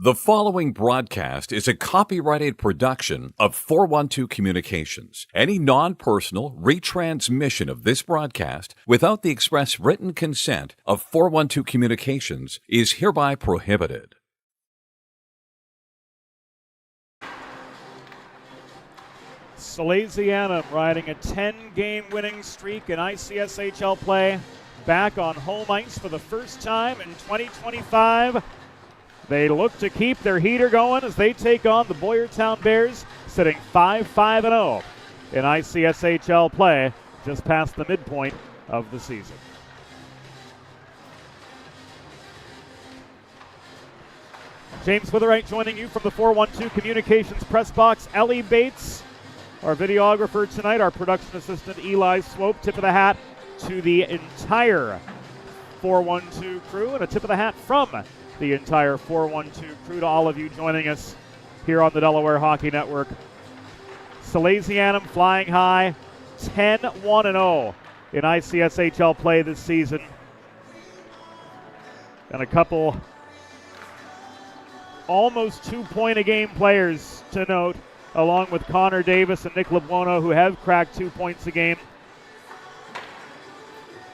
The following broadcast is a copyrighted production of 412 Communications. Any non-personal retransmission of this broadcast without the express written consent of 412 Communications is hereby prohibited. Salesianum riding a 10-game winning streak in ICSHL play, back on home ice for the first time in 2025. They look to keep their heater going as they take on the Boyertown Bears, sitting 5-5-0 in ICSHL play, just past the midpoint of the season. James Witherite joining you from the 412 Communications press box. Ellie Bates, our videographer tonight, our production assistant Eli Swope. Tip of the hat to the entire 412 crew, and a tip of the hat from the entire 412 crew to all of you joining us here on the Delaware Hockey Network Salesianum flying high, 10-1-0 in ICSHL play this season. And a couple almost 2-point-a-game players to note, along with Connor Davis and Nick LeBuono, who have cracked 2 points a game.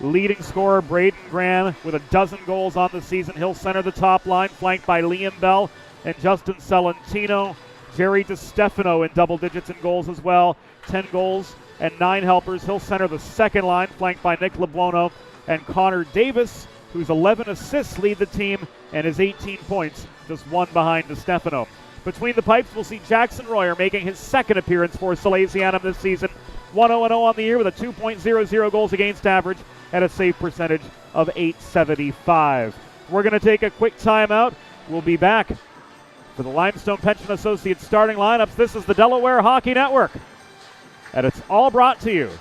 Leading scorer Braden Graham with 12 goals on the season. He'll center the top line, flanked by Liam Bell and Justin Celentino. Jerry DiStefano in double digits in goals as well. 10 goals and 9 helpers. He'll center the second line, flanked by Nick LeBuono and Connor Davis, whose 11 assists lead the team and his 18 points, just one behind DiStefano. Between the pipes, we'll see Jackson Royer making his second appearance for Salesianum this season. 1-0-0 on the year with a 2.00 goals against average and a save percentage of .875. We're going to take a quick timeout. We'll be back for the Limestone Pension Associates starting lineups. This is the Delaware Hockey Network, and it's all brought to you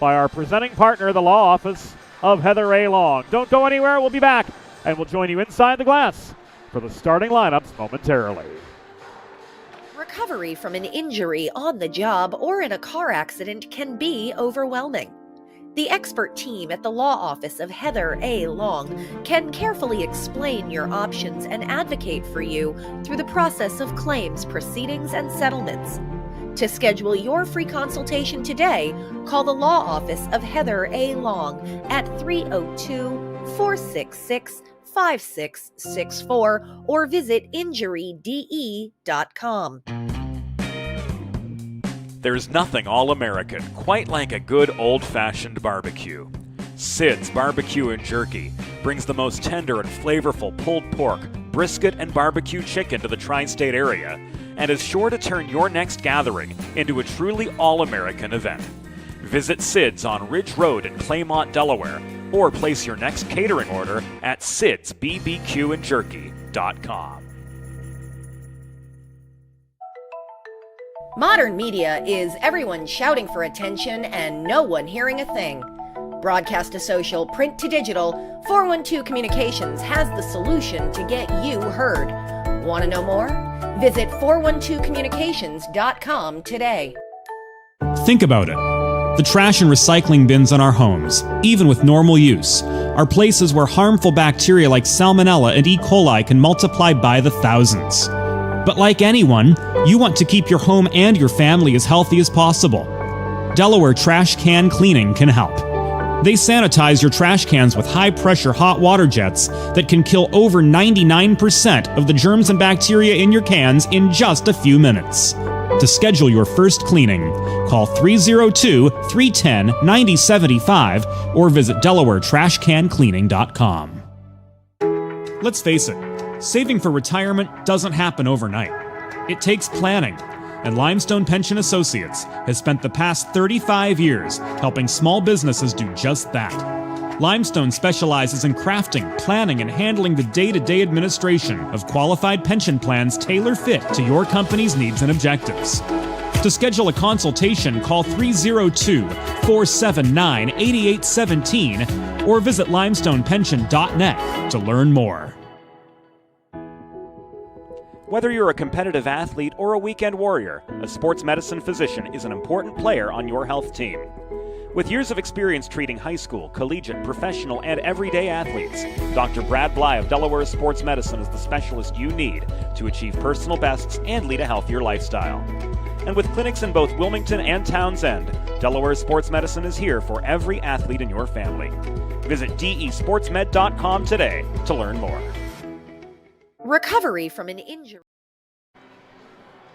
by our presenting partner, the law office of Heather A. Long. Don't go anywhere. We'll be back, and we'll join you inside the glass for the starting lineups momentarily. Recovery from an injury on the job or in a car accident can be overwhelming. The expert team at the law office of Heather A. Long can carefully explain your options and advocate for you through the process of claims, proceedings, and settlements. To schedule your free consultation today, call the law office of Heather A. Long at 302-466-5664 or visit injuryde.com. There's nothing all-American quite like a good old-fashioned barbecue. Sid's Barbecue and Jerky brings the most tender and flavorful pulled pork, brisket, and barbecue chicken to the tri-state area and is sure to turn your next gathering into a truly all-American event. Visit Sid's on Ridge Road in Claymont, Delaware, or place your next catering order at sidsbbqandjerky.com. Modern media is everyone shouting for attention and no one hearing a thing. Broadcast to social, print to digital, 412 Communications has the solution to get you heard. Want to know more? Visit 412communications.com today. Think about it. The trash and recycling bins in our homes, even with normal use, are places where harmful bacteria like Salmonella and E. coli can multiply by the thousands. But like anyone, you want to keep your home and your family as healthy as possible. Delaware Trash Can Cleaning can help. They sanitize your trash cans with high-pressure hot water jets that can kill over 99% of the germs and bacteria in your cans in just a few minutes. To schedule your first cleaning, call 302-310-9075 or visit DelawareTrashCanCleaning.com. Let's face it, saving for retirement doesn't happen overnight. It takes planning, and Limestone Pension Associates has spent the past 35 years helping small businesses do just that. Limestone specializes in crafting, planning, and handling the day-to-day administration of qualified pension plans tailor-fit to your company's needs and objectives. To schedule a consultation, call 302-479-8817 or visit limestonepension.net to learn more. Whether you're a competitive athlete or a weekend warrior, a sports medicine physician is an important player on your health team. With years of experience treating high school, collegiate, professional, and everyday athletes, Dr. Brad Bly of Delaware Sports Medicine is the specialist you need to achieve personal bests and lead a healthier lifestyle. And with clinics in both Wilmington and Townsend, Delaware Sports Medicine is here for every athlete in your family. Visit desportsmed.com today to learn more. Recovery from an injury.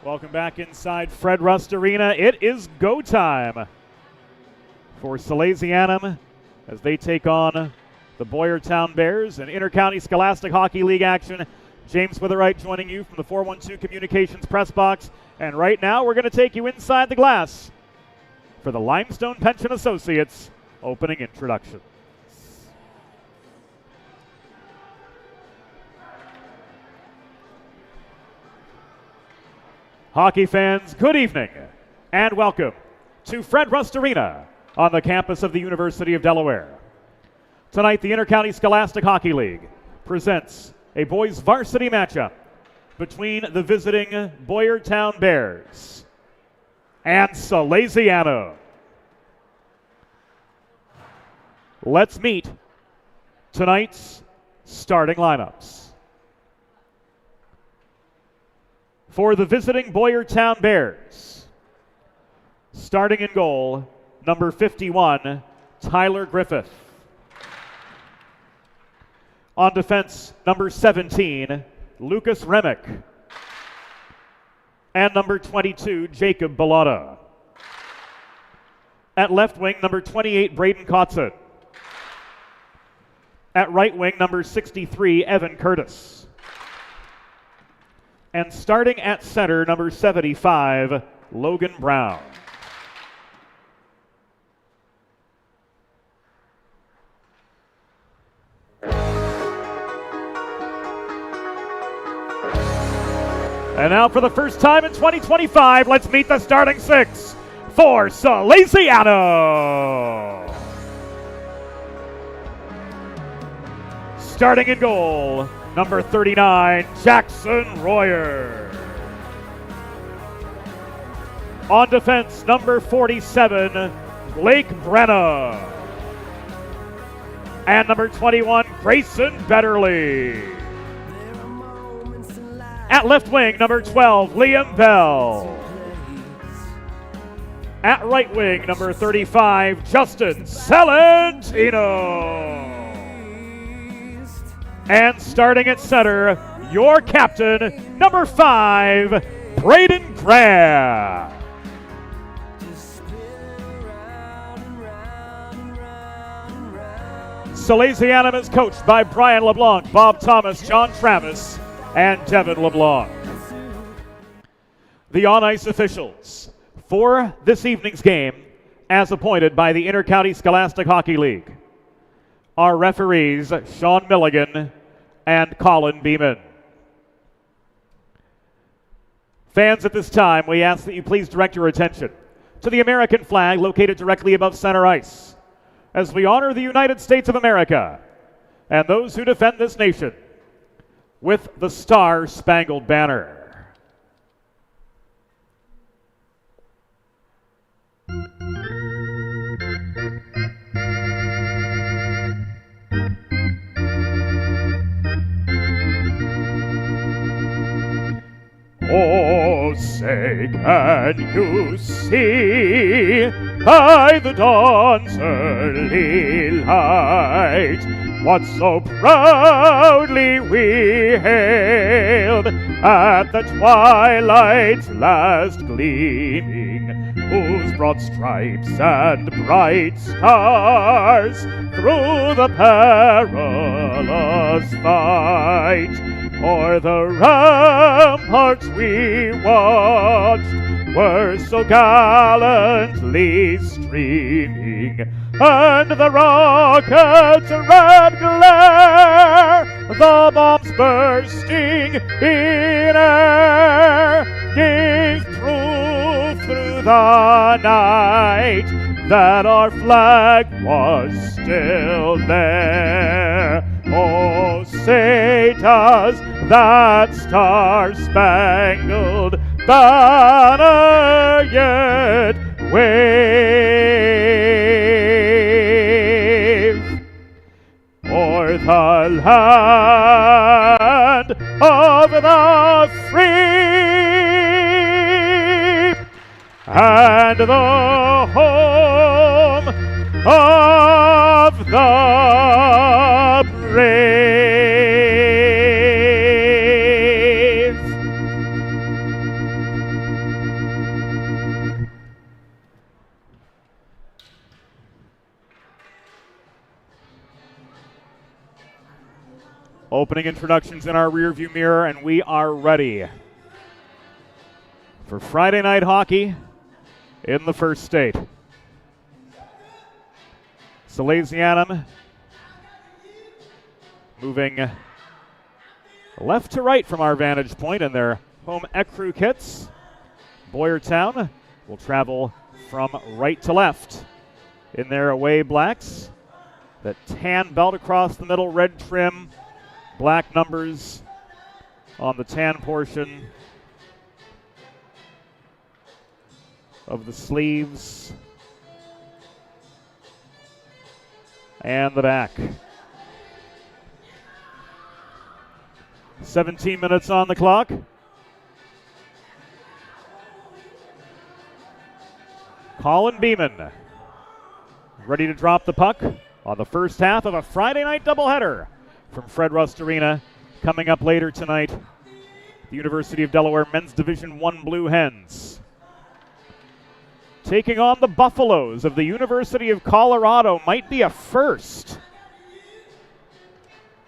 Welcome back inside Fred Rust Arena. It is go time for Salesianum as they take on the Boyertown Bears in Intercounty Scholastic Hockey League action. James Witherite joining you from the 412 Communications press box. And right now we're going to take you inside the glass for the Limestone Pension Associates opening introduction. Hockey fans, good evening and welcome to Fred Rust Arena on the campus of the University of Delaware. Tonight, the Intercounty Scholastic Hockey League presents a boys varsity matchup between the visiting Boyertown Bears and Salesianum. Let's meet tonight's starting lineups. For the visiting Boyertown Bears, starting in goal, number 51, Tyler Griffith. On defense, number 17, Lucas Remick. And number 22, Jacob Bellotta. At left wing, number 28, Braden Kotzen. At right wing, number 63, Evan Curtis. And starting at center, number 75, Logan Brown. And now for the first time in 2025, let's meet the starting six for Salesianum. Starting in goal, number 39, Jackson Royer. On defense, number 47, Blake Brenna. And number 21, Grayson Betterly. At left wing, number 12, Liam Bell. At right wing, number 35, Justin Salentino. And starting at center, your captain, number 5, Braden Graham. Salesianum is coached by Brian LeBlanc, Bob Thomas, John Travis, and Devin LeBlanc. The on-ice officials for this evening's game, as appointed by the Intercounty Scholastic Hockey League, are referees Sean Milligan and Colin Beeman. Fans, at this time, we ask that you please direct your attention to the American flag located directly above center ice, as we honor the United States of America and those who defend this nation with the Star-Spangled Banner. Oh, say, can you see by the dawn's early light what so proudly we hailed at the twilight's last gleaming, whose broad stripes and bright stars through the perilous fight o'er the ramparts we watched were so gallantly streaming, and the rocket's red glare, the bombs bursting in air, gave proof through the night that our flag was still there. Oh, say does that star-spangled banner yet wave o'er the land of the free and the home of the brave. Opening introductions in our rearview mirror, and we are ready for Friday night hockey in the first state. Salesianum moving left to right from our vantage point in their home Ecru kits. Boyertown will travel from right to left in their away blacks. That tan belt across the middle, red trim, black numbers on the tan portion. of the sleeves and the back. 17 minutes on the clock. Colin Beeman ready to drop the puck on the first half of a Friday night doubleheader from Fred Rust Arena. Coming up later tonight, the University of Delaware Men's Division I Blue Hens taking on the Buffaloes of the University of Colorado. Might be a first,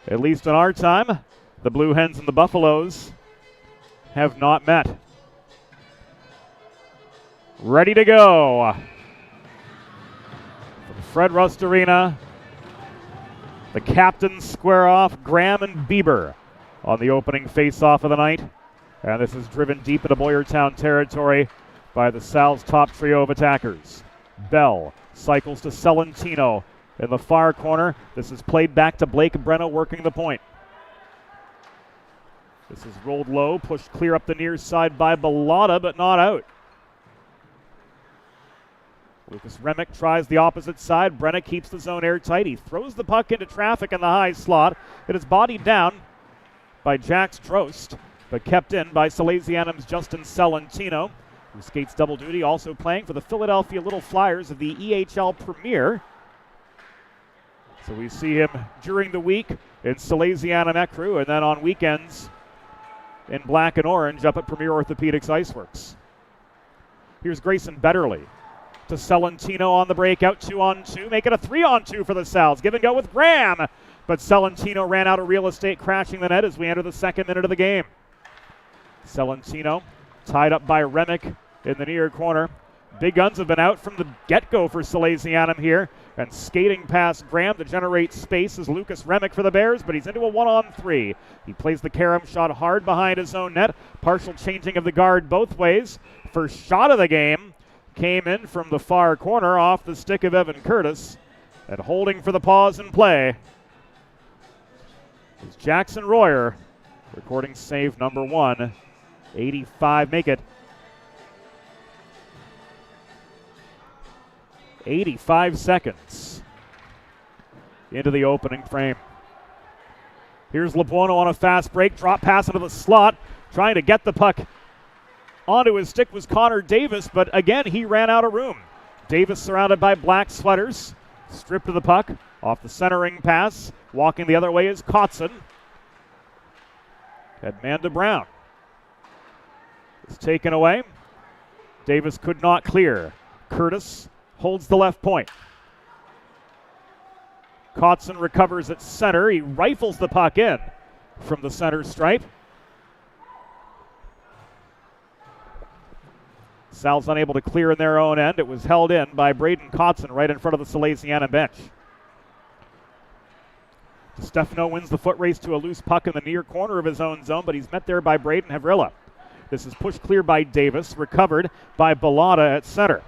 at least in our time. The Blue Hens and the Buffaloes have not met. Ready to go. From Fred Rust Arena, the captains square off. Graham and Bieber on the opening face-off of the night. And this is driven deep into Boyertown territory by the Sal's top trio of attackers. Bell cycles to Celentino in the far corner. This is played back to Blake Brenna working the point. This is rolled low, pushed clear up the near side by Bellotta, but not out. Lucas Remick tries the opposite side. Brenna keeps the zone airtight. He throws the puck into traffic in the high slot. It is bodied down by Jax Drost, but kept in by Salesianum's Justin Celentino, who skates double duty, also playing for the Philadelphia Little Flyers of the EHL Premier. So we see him during the week in Salesianum Ecru, and then on weekends in black and orange up at Premier Orthopedics Iceworks. Here's Grayson Betterly to Celentino on the breakout, 2-on-2, make it a 3-on-2 for the Sal's. Give and go with Graham, but Celentino ran out of real estate, crashing the net as we enter the second minute of the game. Celentino tied up by Remick in the near corner. Big guns have been out from the get-go for Salesianum here, and skating past Graham to generate space is Lucas Remick for the Bears, but he's into a 1-on-3. He plays the carom shot hard behind his own net. Partial changing of the guard both ways. First shot of the game came in from the far corner off the stick of Evan Curtis, and holding for the pause and play is Jackson Royer, recording save number 1. 85, make it 85 seconds into the opening frame. Here's LeBuono on a fast break, drop pass into the slot, trying to get the puck onto his stick was Connor Davis, but again, he ran out of room. Davis surrounded by black sweaters, stripped of the puck, off the centering pass. Walking the other way is Kotzen. Headman to Brown. It's taken away. Davis could not clear. Curtis holds the left point. Kotzen recovers at center. He rifles the puck in from the center stripe. Sal's unable to clear in their own end. It was held in by Braden Kotzen right in front of the Salesianum bench. Stefano wins the foot race to a loose puck in the near corner of his own zone, but he's met there by Braden Havrilla. This is pushed clear by Davis, recovered by Bellotta at center.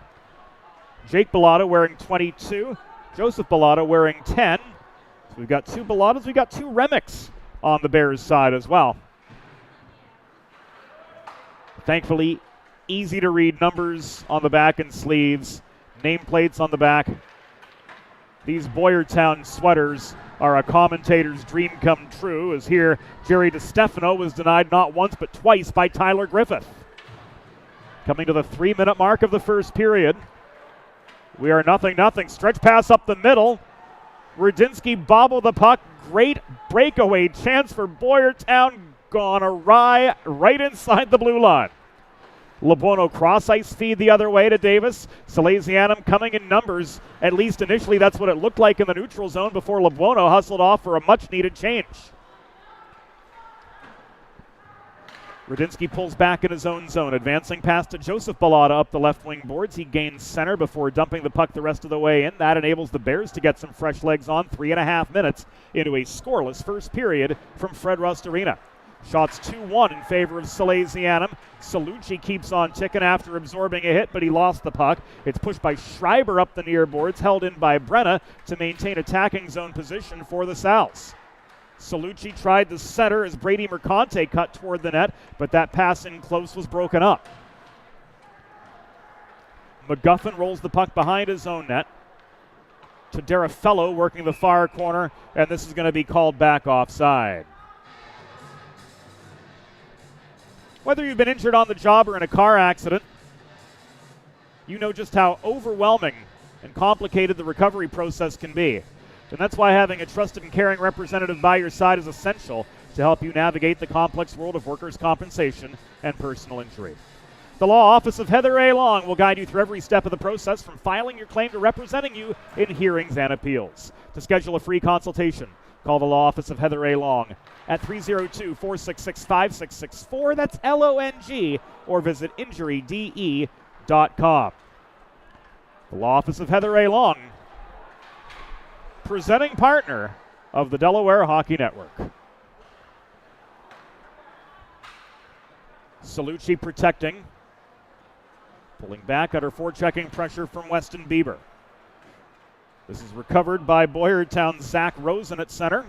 Jake Bellotta wearing 22, Joseph Bellotta wearing 10. So we've got two Bellottas, we've got two Remicks on the Bears side as well. Thankfully, easy to read numbers on the back and sleeves, nameplates on the back. These Boyertown sweaters are a commentator's dream come true, as here Jerry DiStefano was denied not once but twice by Tyler Griffith. Coming to the 3-minute mark of the first period. We are 0-0. Stretch pass up the middle. Rudinsky bobbled the puck. Great breakaway chance for Boyertown. Gone awry right inside the blue line. LeBuono cross-ice feed the other way to Davis. Salesianum coming in numbers. At least initially, that's what it looked like in the neutral zone before LeBuono hustled off for a much-needed change. Rudinsky pulls back in his own zone, advancing pass to Joseph Bellotta up the left wing boards. He gains center before dumping the puck the rest of the way in. That enables the Bears to get some fresh legs on 3.5 minutes into a scoreless first period from Fred Rust Arena. Shots 2-1 in favor of Salesianum. Salucci keeps on ticking after absorbing a hit, but he lost the puck. It's pushed by Schreiber up the near boards, held in by Brenna to maintain attacking zone position for the Sal's. Salucci tried the center as Brady Mercante cut toward the net, but that pass in close was broken up. McGuffin rolls the puck behind his own net to Derafello working the far corner, and this is going to be called back offside. Whether you've been injured on the job or in a car accident, you know just how overwhelming and complicated the recovery process can be. And that's why having a trusted and caring representative by your side is essential to help you navigate the complex world of workers' compensation and personal injury. The law office of Heather A. Long will guide you through every step of the process, from filing your claim to representing you in hearings and appeals. To schedule a free consultation, call the law office of Heather A. Long at 302-466-5664. That's LONG, or visit injuryde.com. The law office of Heather A. Long, presenting partner of the Delaware Hockey Network. Salucci protecting. Pulling back under forechecking pressure from Weston Bieber. This is recovered by Boyertown Zach Rosen at center.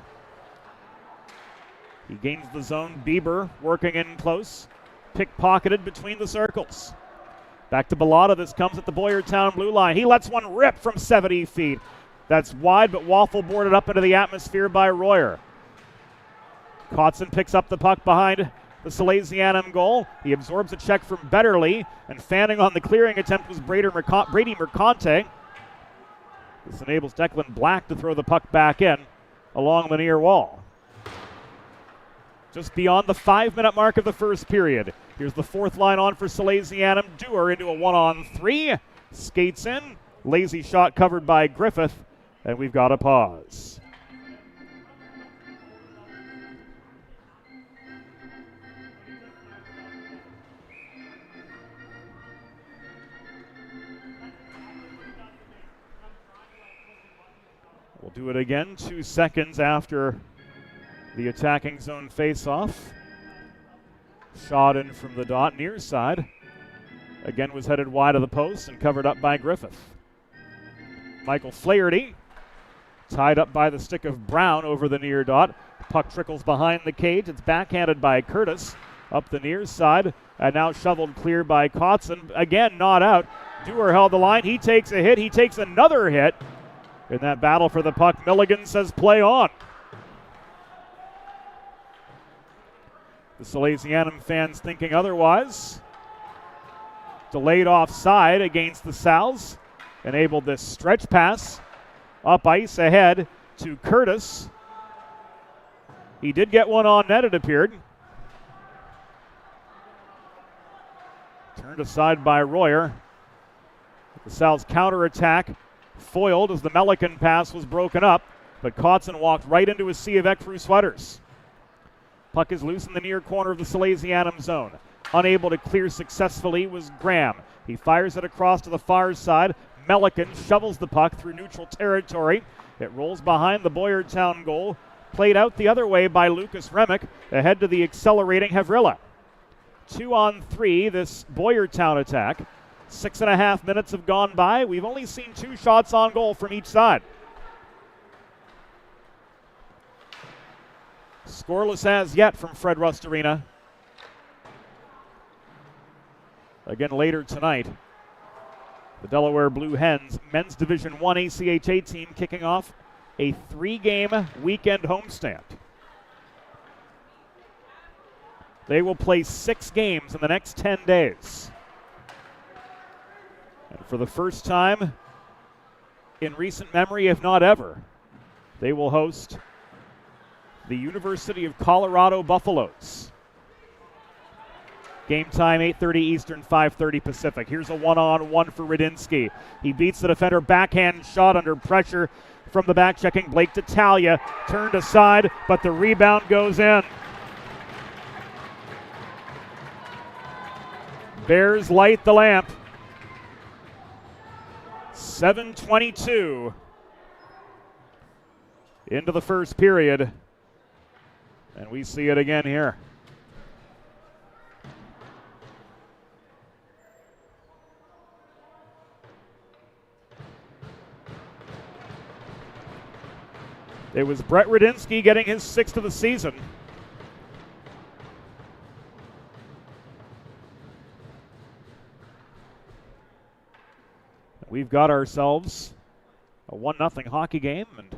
He gains the zone. Bieber working in close. Pickpocketed between the circles. Back to Bellotta. This comes at the Boyertown blue line. He lets one rip from 70 feet. That's wide, but waffle boarded up into the atmosphere by Royer. Kotzen picks up the puck behind the Salesianum goal. He absorbs a check from Betterly, and fanning on the clearing attempt was Brady Mercante. This enables Declan Black to throw the puck back in along the near wall. Just beyond the 5-minute mark of the first period. Here's the fourth line on for Salesianum. Dewar into a 1-on-3. Skates in. Lazy shot covered by Griffith, and we've got a pause. We'll do it again 2 seconds after the attacking zone face-off. Shot in from the dot, near side. Again was headed wide of the post and covered up by Griffith. Michael Flaherty tied up by the stick of Brown over the near dot. Puck trickles behind the cage. It's backhanded by Curtis up the near side, and now shoveled clear by Kotzen. Again, not out. Dewar held the line. He takes a hit. He takes another hit. In that battle for the puck, Milligan says play on. The Salesianum fans thinking otherwise. Delayed offside against the Sals. Enabled this stretch pass up ice ahead to Curtis. He did get one on net, it appeared. Turned aside by Royer. The Sal's counterattack foiled as the Melican pass was broken up, but Kotzen walked right into a sea of Ecru sweaters. Puck is loose in the near corner of the Salesianum zone. Unable to clear successfully was Graham. He fires it across to the far side. Melican shovels the puck through neutral territory. It rolls behind the Boyertown goal. Played out the other way by Lucas Remick, ahead to the accelerating Havrilla. 2-on-3, this Boyertown attack. 6.5 minutes have gone by. We've only seen 2 shots on goal from each side. Scoreless as yet from Fred Rust Arena. Again later tonight, the Delaware Blue Hens men's Division I ACHA team kicking off a 3-game weekend homestand. They will play 6 games in the next 10 days. And for the first time in recent memory, if not ever, they will host the University of Colorado Buffaloes. Game time, 8:30 Eastern, 5:30 Pacific. Here's a 1-on-1 for Radinsky. He beats the defender, backhand shot under pressure from the back-checking Blake D'Italia. Turned aside, but the rebound goes in. Bears light the lamp. 7:22 into the first period. And we see it again here. It was Brett Radinsky getting his 6th of the season. We've got ourselves a 1-0 hockey game, and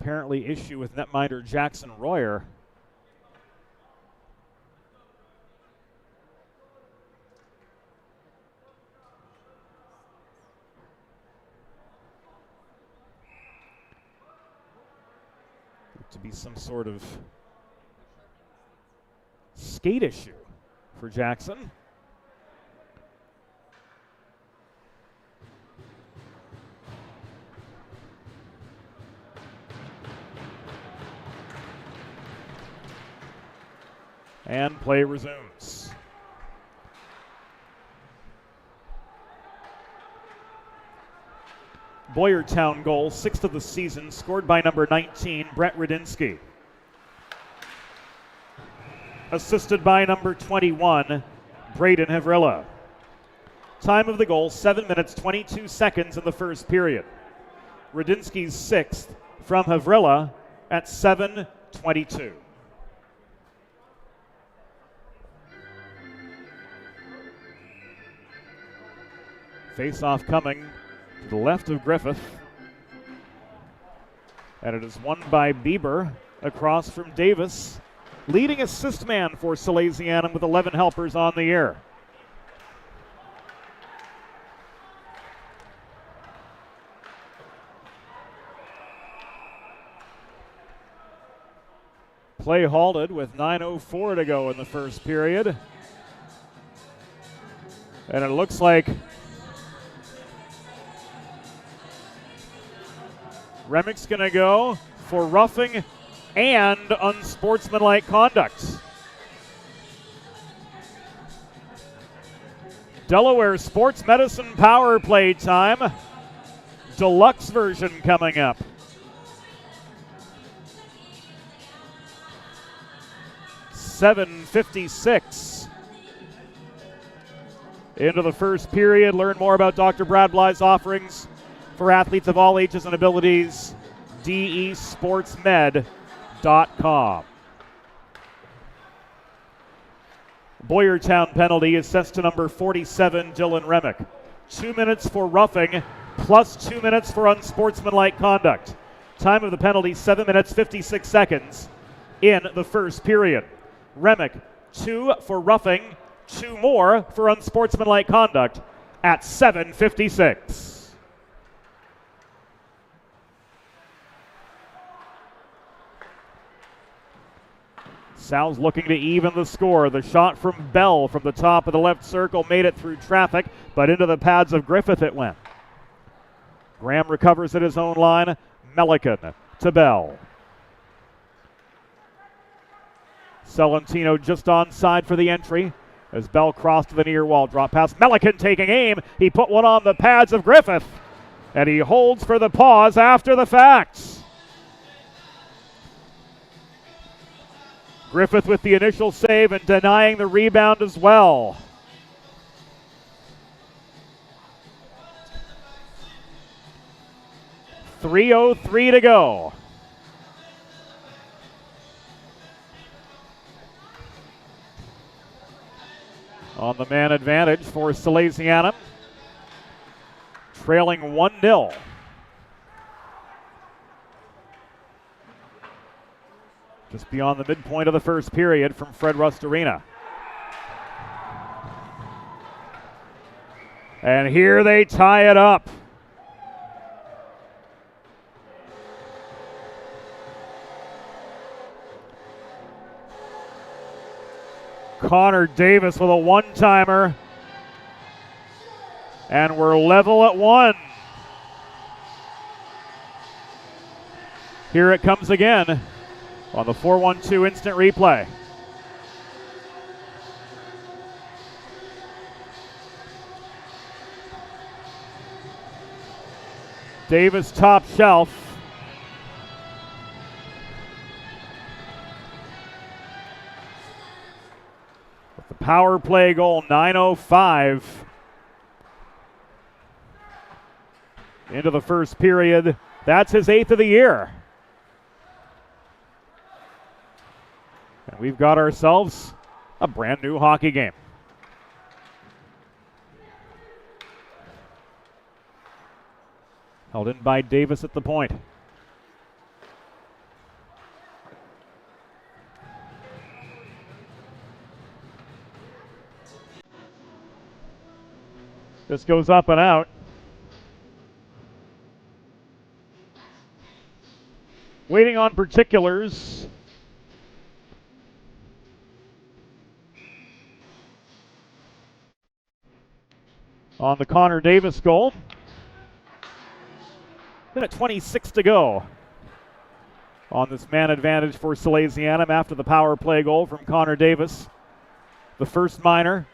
apparently issue with netminder Jackson Royer. To be some sort of skate issue for Jackson. And play resumes. Boyertown goal, 6th of the season, scored by number 19, Brett Rudinsky. Assisted by number 21, Braden Havrilla. Time of the goal, 7 minutes, 22 seconds in the first period. Rudinsky's 6th from Havrilla at 7:22. Face-off coming to the left of Griffith. And it is won by Bieber across from Davis. Leading assist man for Salesianum with 11 helpers on the year. Play halted with 9:04 to go in the first period. And it looks like Remick's going to go for roughing and unsportsmanlike conduct. Delaware Sports Medicine power play time. Deluxe version coming up. .756 into the first period. Learn more about Dr. Brad Bly's offerings for athletes of all ages and abilities. desportsmed.com. Boyertown penalty is set to number 47, Dylan Remick. 2 minutes for roughing, plus 2 minutes for unsportsmanlike conduct. Time of the penalty, 7 minutes, 56 seconds in the first period. Remick, 2 for roughing, 2 more for unsportsmanlike conduct at 7:56. Sal's looking to even the score. The shot from Bell from the top of the left circle made it through traffic, but into the pads of Griffith it went. Graham recovers at his own line. Melican to Bell. Celentino just onside for the entry as Bell crossed to the near wall. Drop pass. Melican taking aim. He put one on the pads of Griffith, and he holds for the pause after the fact. Griffith with the initial save and denying the rebound as well. .303 to go. On the man advantage for Salesianum. Trailing 1-0. Just beyond the midpoint of the first period from Fred Rust Arena. And here they tie it up. Connor Davis with a one-timer. And we're level at 1. Here it comes again on the 4-1-2 instant replay. Davis top shelf. With the power play goal, 9:05 into the first period. That's his 8th of the year. And we've got ourselves a brand new hockey game. Held in by Davis at the point. This goes up and out. Waiting on particulars. On the Connor Davis goal. Minute 26 to go on this man advantage for Salesianum after the power play goal from Connor Davis. The first minor,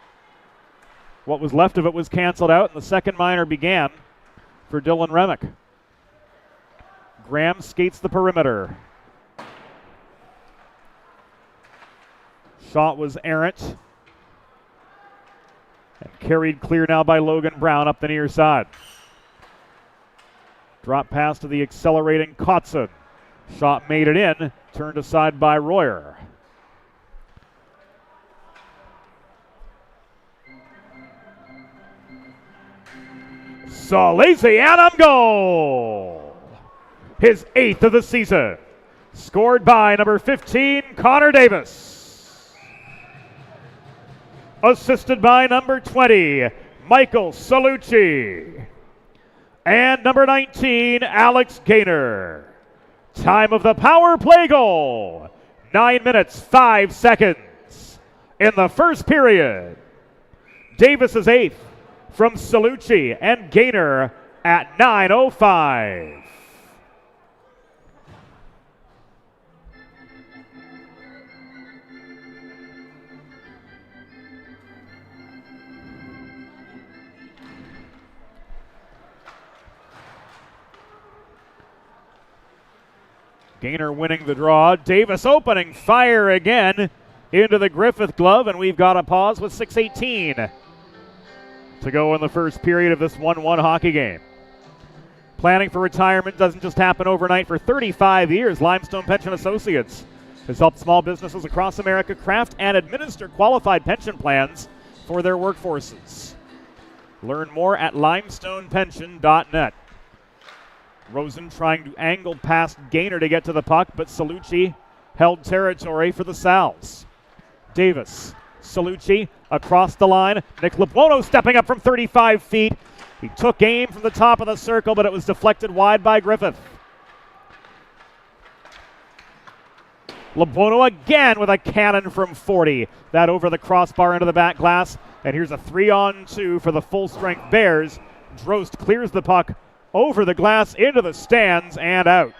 what was left of it was canceled out, and the second minor began for Dylan Remick. Graham skates the perimeter. Shot was errant. And carried clear now by Logan Brown up the near side. Drop pass to the accelerating Kotzen. Shot made it in, turned aside by Royer. Salesianum goal! His 8th of the season. Scored by number 15, Connor Davis. Assisted by number 20, Michael Salucci. And number 19, Alex Gaynor. Time of the power play goal, 9 minutes, 5 seconds. In the first period, Davis's 8th from Salucci and Gaynor at 9:05. Gaynor winning the draw. Davis opening fire again into the Griffith glove, and we've got a pause with 6:18 to go in the first period of this 1-1 hockey game. Planning for retirement doesn't just happen overnight. For 35 years, Limestone Pension Associates has helped small businesses across America craft and administer qualified pension plans for their workforces. Learn more at limestonepension.net. Rosen trying to angle past Gaynor to get to the puck, but Salucci held territory for the Sal's. Davis, Salucci across the line. Nick Lebuono stepping up from 35 feet. He took aim from the top of the circle, but it was deflected wide by Griffith. Lebuono again with a cannon from 40. That over the crossbar into the back glass. And here's a 3-on-2 for the full-strength Bears. Drost clears the puck over the glass into the stands and out.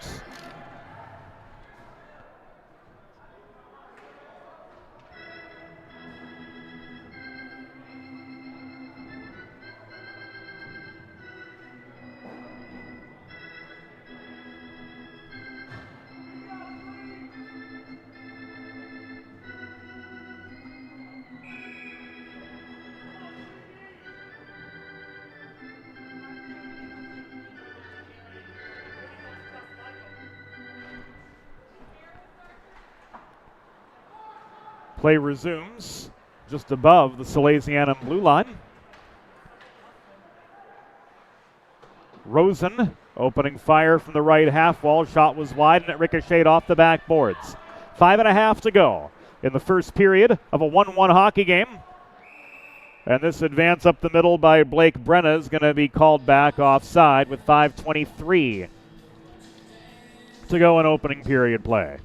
Play resumes just above the Salesianum blue line. Rosen opening fire from the right half wall. Shot was wide and it ricocheted off the backboards. 5.5 to go in the first period of a 1-1 hockey game. And this advance up the middle by Blake Brenna is going to be called back offside with 5:23 to go in opening period play.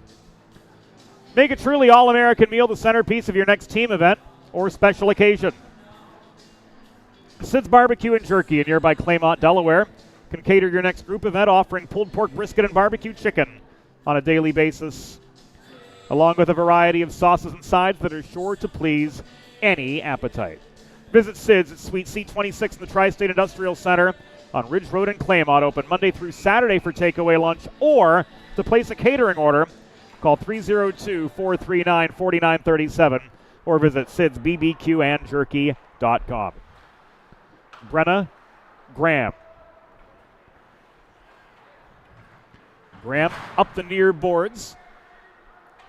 Make a truly all-American meal the centerpiece of your next team event or special occasion. Sid's Barbecue and Jerky in nearby Claymont, Delaware can cater your next group event, offering pulled pork brisket and barbecue chicken on a daily basis, along with a variety of sauces and sides that are sure to please any appetite. Visit Sid's at Suite C26 in the Tri-State Industrial Center on Ridge Road in Claymont, open Monday through Saturday for takeaway lunch, or to place a catering order, call 302-439-4937 or visit sidsbbqandjerky.com. Brenna, Graham. Graham up the near boards.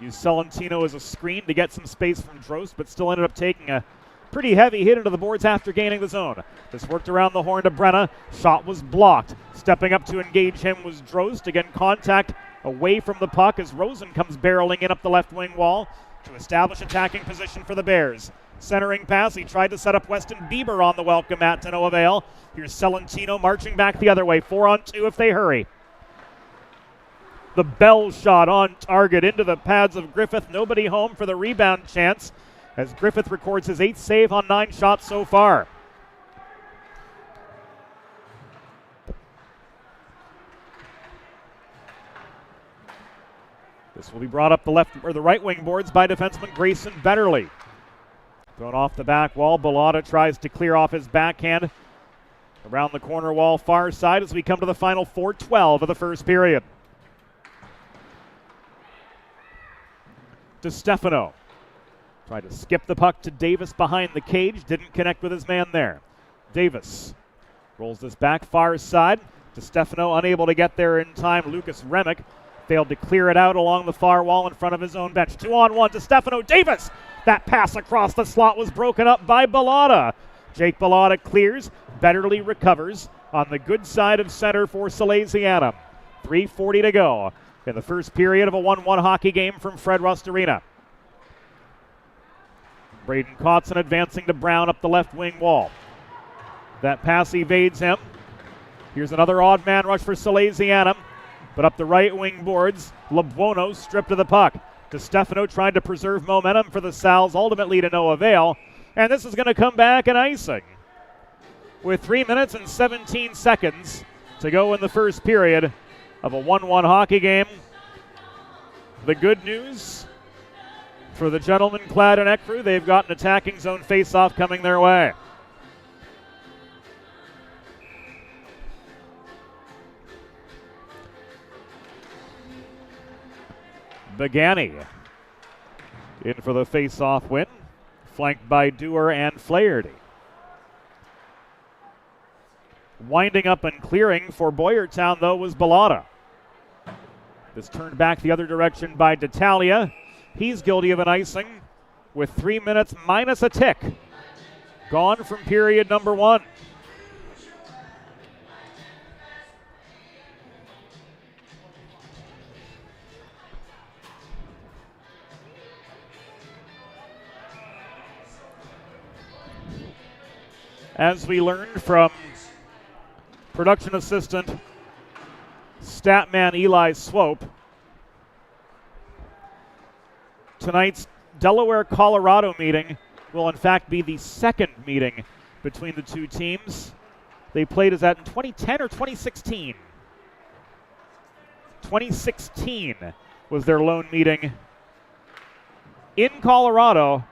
Used Salesianum as a screen to get some space from Drost, but still ended up taking a pretty heavy hit into the boards after gaining the zone. This worked around the horn to Brenna. Shot was blocked. Stepping up to engage him was Drost. Again, contact away from the puck as Rosen comes barreling in up the left wing wall to establish attacking position for the Bears. Centering pass, he tried to set up Weston Bieber on the welcome mat to no avail. Here's Salesianum marching back the other way, 4-on-2 if they hurry. The Bell shot on target into the pads of Griffith. Nobody home for the rebound chance as Griffith records his 8th save on 9 shots so far. This will be brought up the left or the right wing boards by defenseman Grayson Betterly. Thrown off the back wall, Bellotta tries to clear off his backhand around the corner wall far side as we come to the final 4:12 of the first period. DeStefano tried to skip the puck to Davis behind the cage, didn't connect with his man there. Davis rolls this back far side. DeStefano unable to get there in time. Lucas Remick failed to clear it out along the far wall in front of his own bench. 2-on-1, DeStefano, Davis! That pass across the slot was broken up by Bellotta. Jake Bellotta clears, Betterly recovers on the good side of center for Salesianum. 3:40 to go in the first period of a 1-1 hockey game from Fred Rust Arena. Braden Kotson advancing to Brown up the left wing wall. That pass evades him. Here's another odd man rush for Salesianum, but up the right wing boards, Labuono stripped of the puck. DeStefano tried to preserve momentum for the Sal's, ultimately to no avail, and this is going to come back in icing. With 3 minutes and 17 seconds to go in the first period of a 1-1 hockey game, the good news for the gentlemen clad in ecru, they've got an attacking zone face-off coming their way. Begani in for the face-off win, flanked by Dewar and Flaherty. Winding up and clearing for Boyertown, though, was Bellotta. This turned back the other direction by D'Italia. He's guilty of an icing with 3 minutes minus a tick gone from period number 1. As we learned from production assistant Statman Eli Swope, tonight's Delaware-Colorado meeting will in fact be the second meeting between the two teams. They played, is that in 2010 or 2016? 2016 was their lone meeting in Colorado,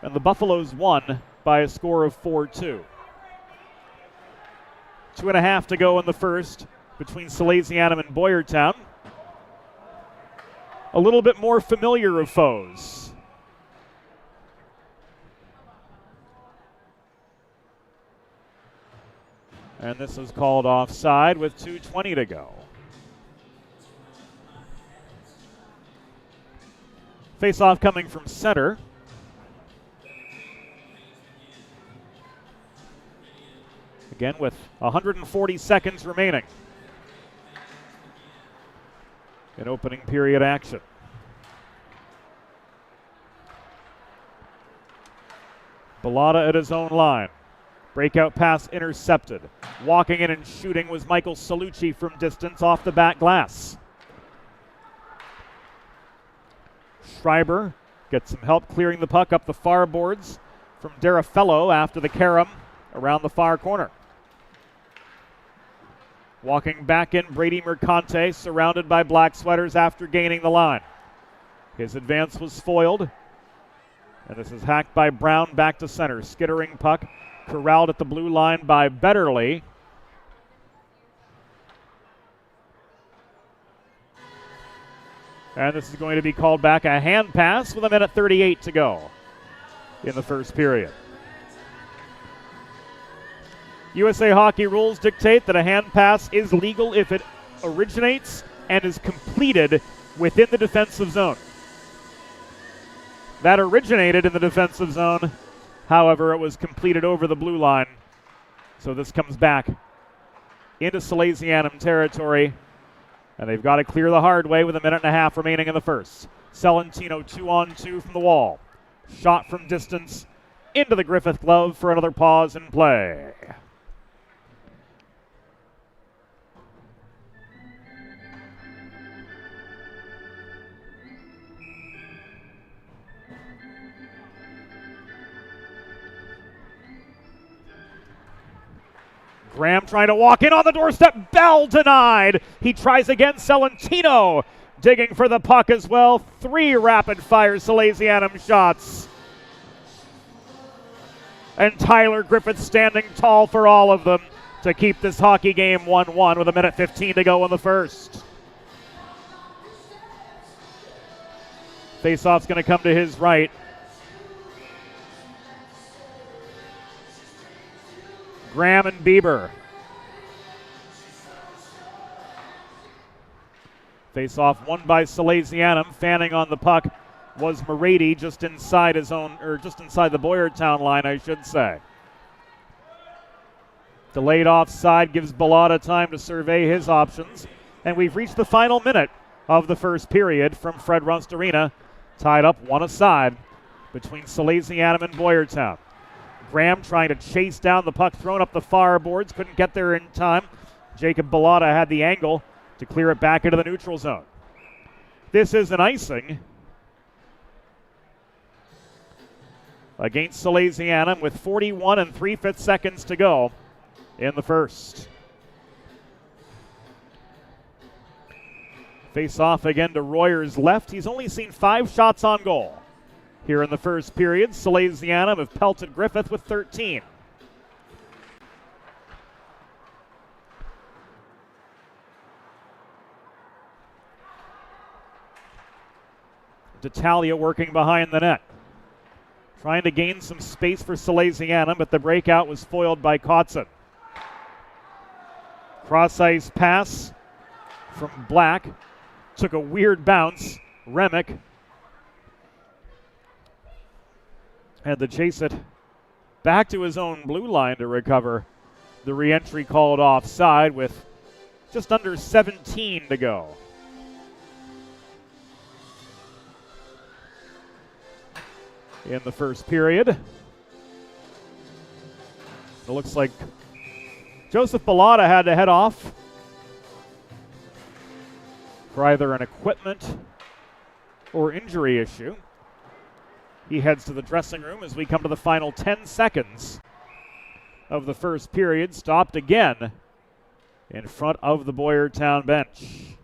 and the Buffaloes won by a score of 4-2. 2.5 to go in the first between Salesianum and Boyertown. A little bit more familiar of foes. And this is called offside with 2:20 to go. Face-off coming from center. Again with 140 seconds remaining in opening period action. Bellotta at his own line. Breakout pass intercepted. Walking in and shooting was Michael Salucci from distance off the back glass. Schreiber gets some help clearing the puck up the far boards from Derafello after the carom around the far corner. Walking back in, Brady Mercante, surrounded by black sweaters after gaining the line. His advance was foiled, and this is hacked by Brown back to center. Skittering puck, corralled at the blue line by Betterly. And this is going to be called back a hand pass with 1:38 to go in the first period. USA Hockey rules dictate that a hand pass is legal if it originates and is completed within the defensive zone. That originated in the defensive zone. However, it was completed over the blue line. So this comes back into Salesianum territory. And they've got to clear the hard way with a minute and a half remaining in the first. Celentino 2-on-2 from the wall. Shot from distance into the Griffith glove for another pause in play. Graham trying to walk in on the doorstep. Bell denied. He tries again. Celentino digging for the puck as well. 3 rapid-fire Salesianum shots. And Tyler Griffith standing tall for all of them to keep this hockey game 1-1 with a minute 15 to go in the first. Faceoff's going to come to his right. Graham and Bieber. Face-off won by Salesianum. Fanning on the puck was Morady, just inside his own, or just inside the Boyertown line, I should say. Delayed offside gives Bellotta time to survey his options. And we've reached the final minute of the first period from Fred Rust Arena. Tied up 1-aside between Salesianum and Boyertown. Graham trying to chase down the puck, thrown up the far boards, couldn't get there in time. Jacob Bellotta had the angle to clear it back into the neutral zone. This is an icing against Salesianum with 41 3/5 seconds to go in the first. Face off again to Royer's left. He's only seen 5 shots on goal here in the first period. Salesianum have pelted Griffith with 13. D'Italia working behind the net. Trying to gain some space for Salesianum, but the breakout was foiled by Kotzen. Cross-ice pass from Black. Took a weird bounce. Remick had to chase it back to his own blue line to recover the re-entry called offside with just under 17 to go. In the first period. It looks like Joseph Bellotta had to head off for either an equipment or injury issue. He heads to the dressing room as we come to the final 10 seconds of the first period. Stopped again in front of the Boyertown bench.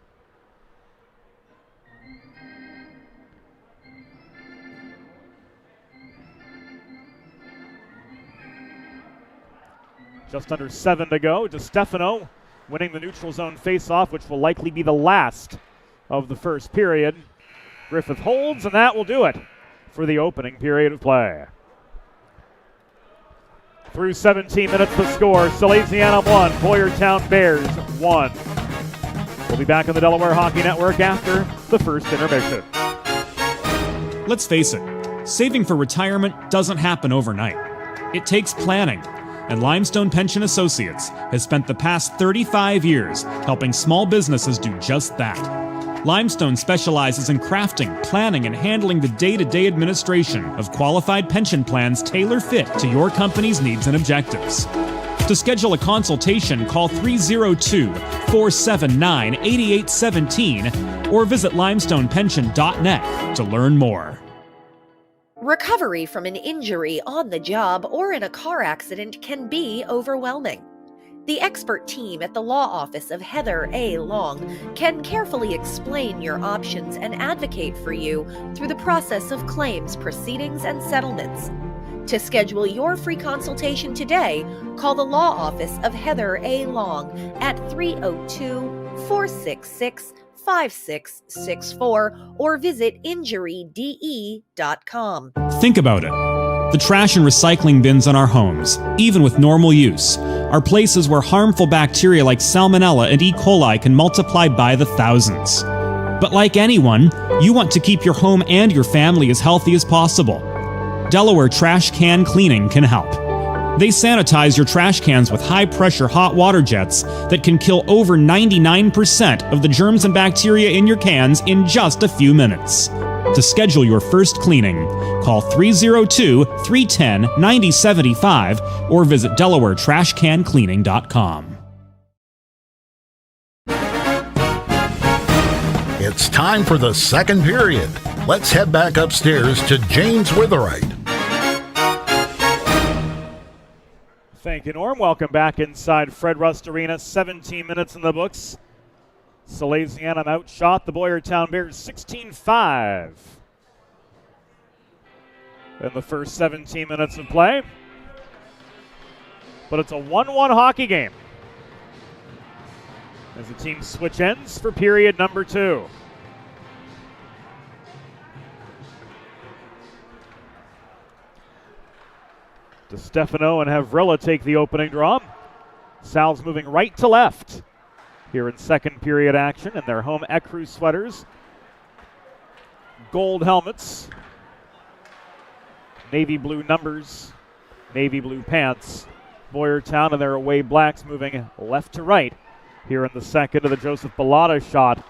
Just under 7 to go. DiStefano winning the neutral zone face-off, which will likely be the last of the first period. Griffith holds, and that will do it for the opening period of play. Through 17 minutes to score, Salesianum 1, Boyertown Bears 1. We'll be back on the Delaware Hockey Network after the first intermission. Let's face it, saving for retirement doesn't happen overnight. It takes planning, and Limestone Pension Associates has spent the past 35 years helping small businesses do just that. Limestone specializes in crafting, planning, and handling the day-to-day administration of qualified pension plans tailor-fit to your company's needs and objectives. To schedule a consultation, call 302-479-8817 or visit limestonepension.net to learn more. Recovery from an injury on the job or in a car accident can be overwhelming. The expert team at the law office of Heather A. Long can carefully explain your options and advocate for you through the process of claims, proceedings, and settlements. To schedule your free consultation today, call the law office of Heather A. Long at 302-466-5664 or visit injuryde.com. Think about it. The trash and recycling bins in our homes, even with normal use, are places where harmful bacteria like Salmonella and E. coli can multiply by the thousands. But like anyone, you want to keep your home and your family as healthy as possible. Delaware Trash Can Cleaning can help. They sanitize your trash cans with high-pressure hot water jets that can kill over 99% of the germs and bacteria in your cans in just a few minutes. To schedule your first cleaning, call 302-310-9075 or visit DelawareTrashCanCleaning.com. It's time for the second period. Let's head back upstairs to James Witherite. Thank you, Norm. Welcome back inside Fred Rust Arena. 17 minutes in the books. Salesianum outshot the Boyertown Bears 16-5 in the first 17 minutes of play. But it's a 1-1 hockey game as the teams switch ends for period number 2. DeStefano and Havrilla take the opening draw. Sal's moving right to left here in second period action in their home Ecru sweaters. Gold helmets, navy blue numbers, navy blue pants. Boyertown and their away blacks moving left to right here in the second of the Joseph Bellotta shot.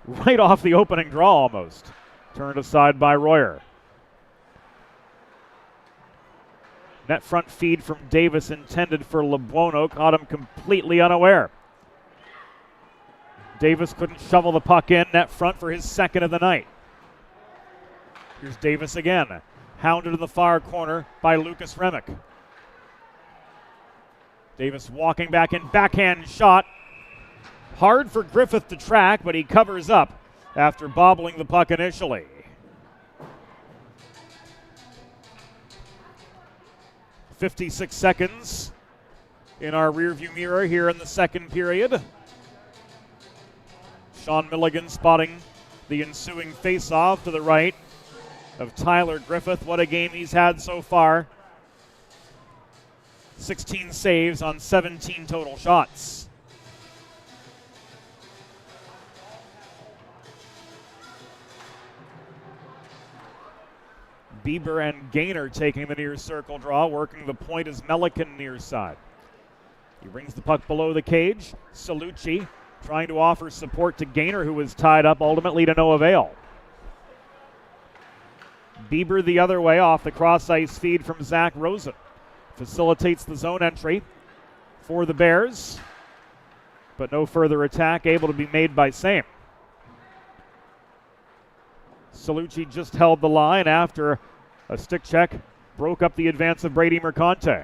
Right off the opening draw almost. Turned aside by Royer. Net front feed from Davis intended for LeBuono caught him completely unaware. Davis couldn't shovel the puck in net front for his second of the night. Here's Davis again, hounded in the far corner by Lucas Remick. Davis walking back in, backhand shot. Hard for Griffith to track, but he covers up after bobbling the puck initially. .56 seconds in our rearview mirror here in the second period. Sean Milligan spotting the ensuing face-off to the right of Tyler Griffith. What a game he's had so far. 16 saves on 17 total shots. Bieber and Gaynor taking the near circle draw. Working the point is Melican near side. He brings the puck below the cage. Salucci trying to offer support to Gaynor, who was tied up, ultimately to no avail. Bieber the other way off the cross-ice feed from Zach Rosen. Facilitates the zone entry for the Bears, but no further attack able to be made by Same. Salucci just held the line after a stick check broke up the advance of Brady Mercante.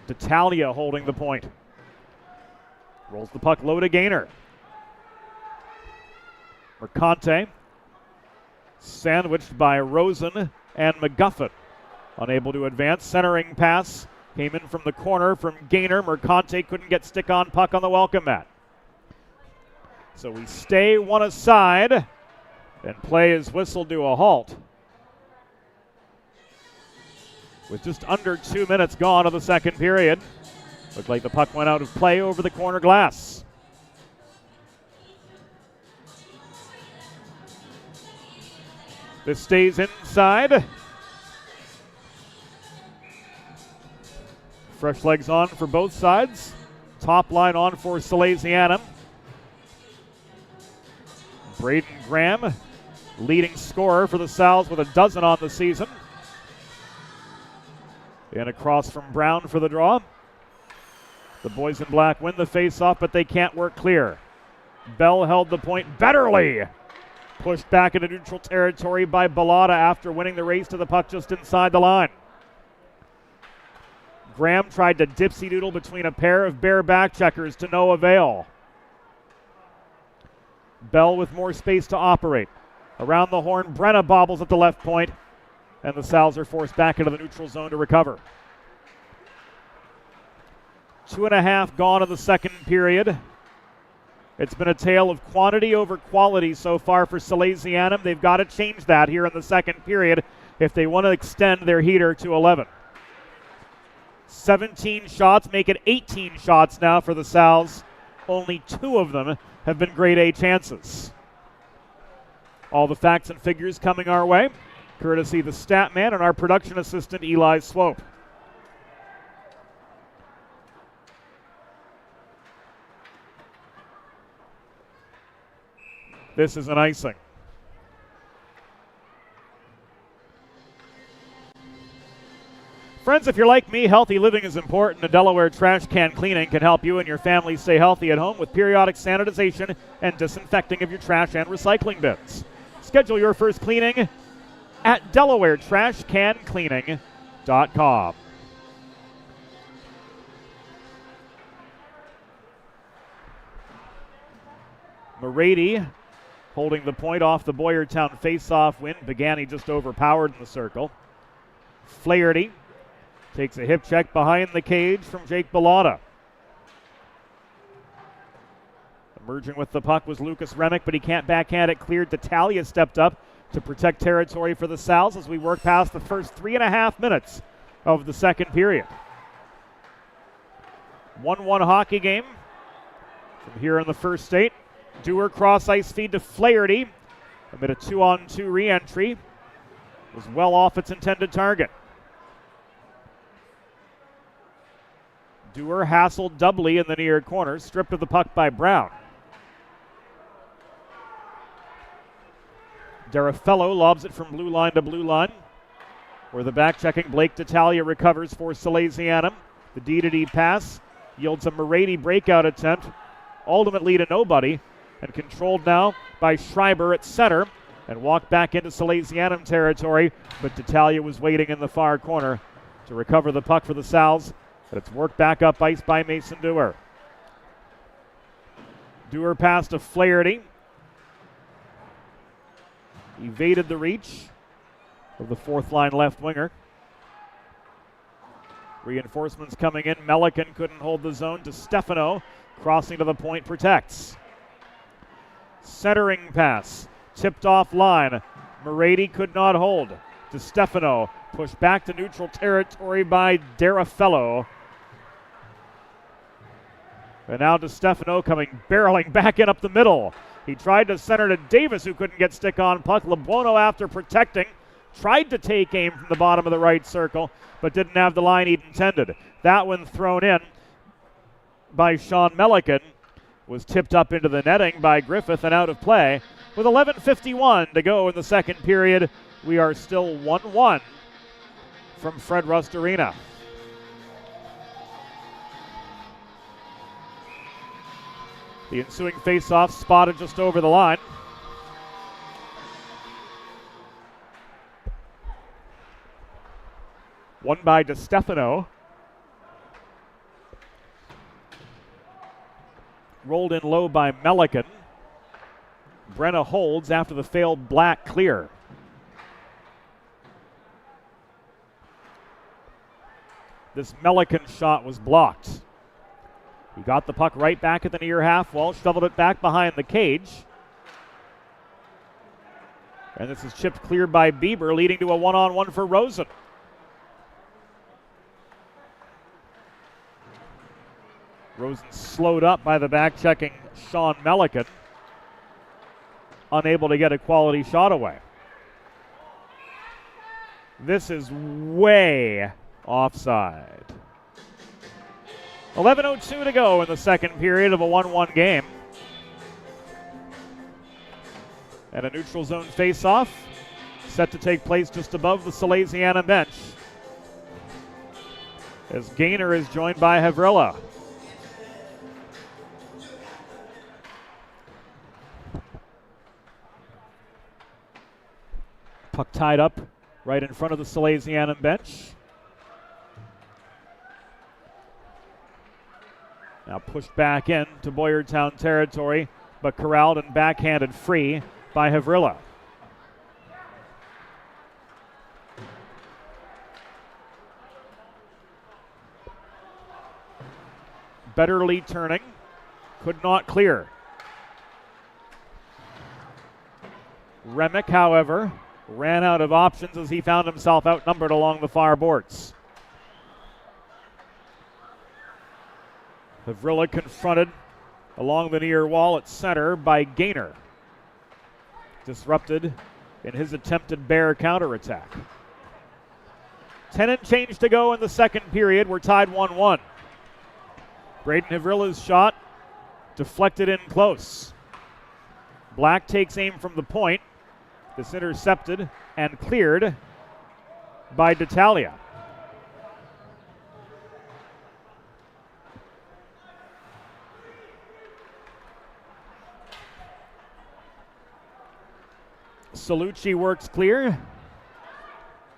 D'Italia holding the point. Rolls the puck low to Gaynor. Mercante sandwiched by Rosen and McGuffin. Unable to advance. Centering pass came in from the corner from Gaynor. Mercante couldn't get stick on puck on the welcome mat. So we stay one aside and play is whistled to a halt. With just under 2 minutes gone of the second period. Looked like the puck went out of play over the corner glass. This stays inside. Fresh legs on for both sides. Top line on for Salesianum. Braden Graham, leading scorer for the Sal's with a dozen on the season. And across from Brown for the draw. The boys in black win the face-off, but they can't work clear. Bell held the point. Betterly pushed back into neutral territory by Bellotta after winning the race to the puck just inside the line. Graham tried to dipsy-doodle between a pair of Bear back checkers to no avail. Bell with more space to operate. Around the horn, Brenna bobbles at the left point, and the Sal's are forced back into the neutral zone to recover. 2.5 gone in the second period. It's been a tale of quantity over quality so far for Salesianum. They've got to change that here in the second period if they want to extend their heater to 11. 17 shots, make it 18 shots now for the Sals. Only 2 of them have been grade A chances. All the facts and figures coming our way, courtesy the stat man and our production assistant, Eli Swope. This is an icing. Friends, if you're like me, healthy living is important, and Delaware Trash Can Cleaning can help you and your family stay healthy at home with periodic sanitization and disinfecting of your trash and recycling bins. Schedule your first cleaning at DelawareTrashCanCleaning.com. Morady holding the point off the Boyertown face-off win. Begani just overpowered in the circle. Flaherty takes a hip check behind the cage from Jake Bellotta. Emerging with the puck was Lucas Remick, but he can't backhand it cleared. D'Italia stepped up to protect territory for the Sals as we work past the first 3.5 minutes of the second period. 1-1 hockey game from here in the first state. Dewar cross ice feed to Flaherty amid a 2-on-2 re-entry. Was well off its intended target. Dewar hassled doubly in the near corner, stripped of the puck by Brown. Derafello lobs it from blue line to blue line, where the back-checking Blake D'Italia recovers for Salesianum. The D-to-D pass yields a Morady breakout attempt, ultimately to nobody, and controlled now by Schreiber at center, and walked back into Salesianum territory, but D'Italia was waiting in the far corner to recover the puck for the Sals, and it's worked back up ice by Mason Dewar. Dewar pass to Flaherty. Evaded the reach of the fourth-line left winger. Reinforcements coming in. Melican couldn't hold the zone. DiStefano crossing to the point, protects. Centering pass, tipped off line. Morady could not hold. DiStefano pushed back to neutral territory by Derafello. And now DiStefano coming barreling back in up the middle. He tried to center to Davis, who couldn't get stick on puck. LeBuono, after protecting, tried to take aim from the bottom of the right circle, but didn't have the line he'd intended. That one thrown in by Sean Melican was tipped up into the netting by Griffith and out of play. With 11:51 to go in the second period, we are still 1-1 from Fred Rust Arena. The ensuing face-off spotted just over the line. Won by DiStefano. Rolled in low by Melican. Brenna holds after the failed black clear. This Melican shot was blocked. He got the puck right back at the near half wall, shoveled it back behind the cage. And this is chipped clear by Bieber, leading to a one-on-one for Rosen. Rosen slowed up by the back-checking Sean Melican, unable to get a quality shot away. This is way offside. 11:02 to go in the second period of a 1-1 game. And a neutral zone face-off set to take place just above the Salesianum bench, as Gaynor is joined by Havrilla. Puck tied up right in front of the Salesianum bench. Now pushed back in to Boyertown territory, but corralled and backhanded free by Havrilla. Betterly turning, could not clear. Remick, however, ran out of options as he found himself outnumbered along the far boards. Havrilla confronted along the near wall at center by Gaynor. Disrupted in his attempted Bear counterattack. 10 and change to go in the second period. We're tied 1-1. Braden Havrilla's shot deflected in close. Black takes aim from the point. This intercepted and cleared by D'Italia. Salucci works clear.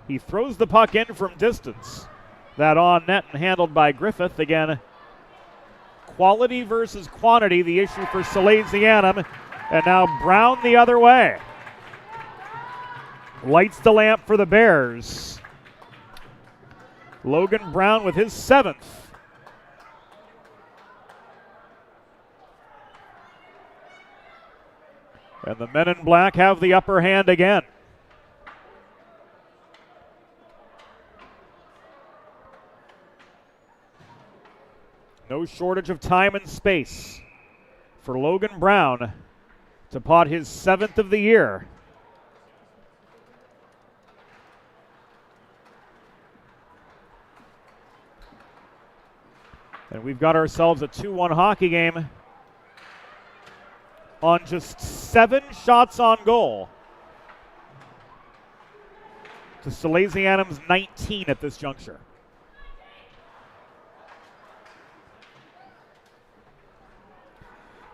He throws the puck in from distance. That on net and handled by Griffith. Again, quality versus quantity, the issue for Salesianum. And now Brown the other way. Lights the lamp for the Bears. Logan Brown with his 7th. And the men in black have the upper hand again. No shortage of time and space for Logan Brown to pot his 7th of the year. And we've got ourselves a 2-1 hockey game on just 7 shots on goal to Salesianum's 19 at this juncture.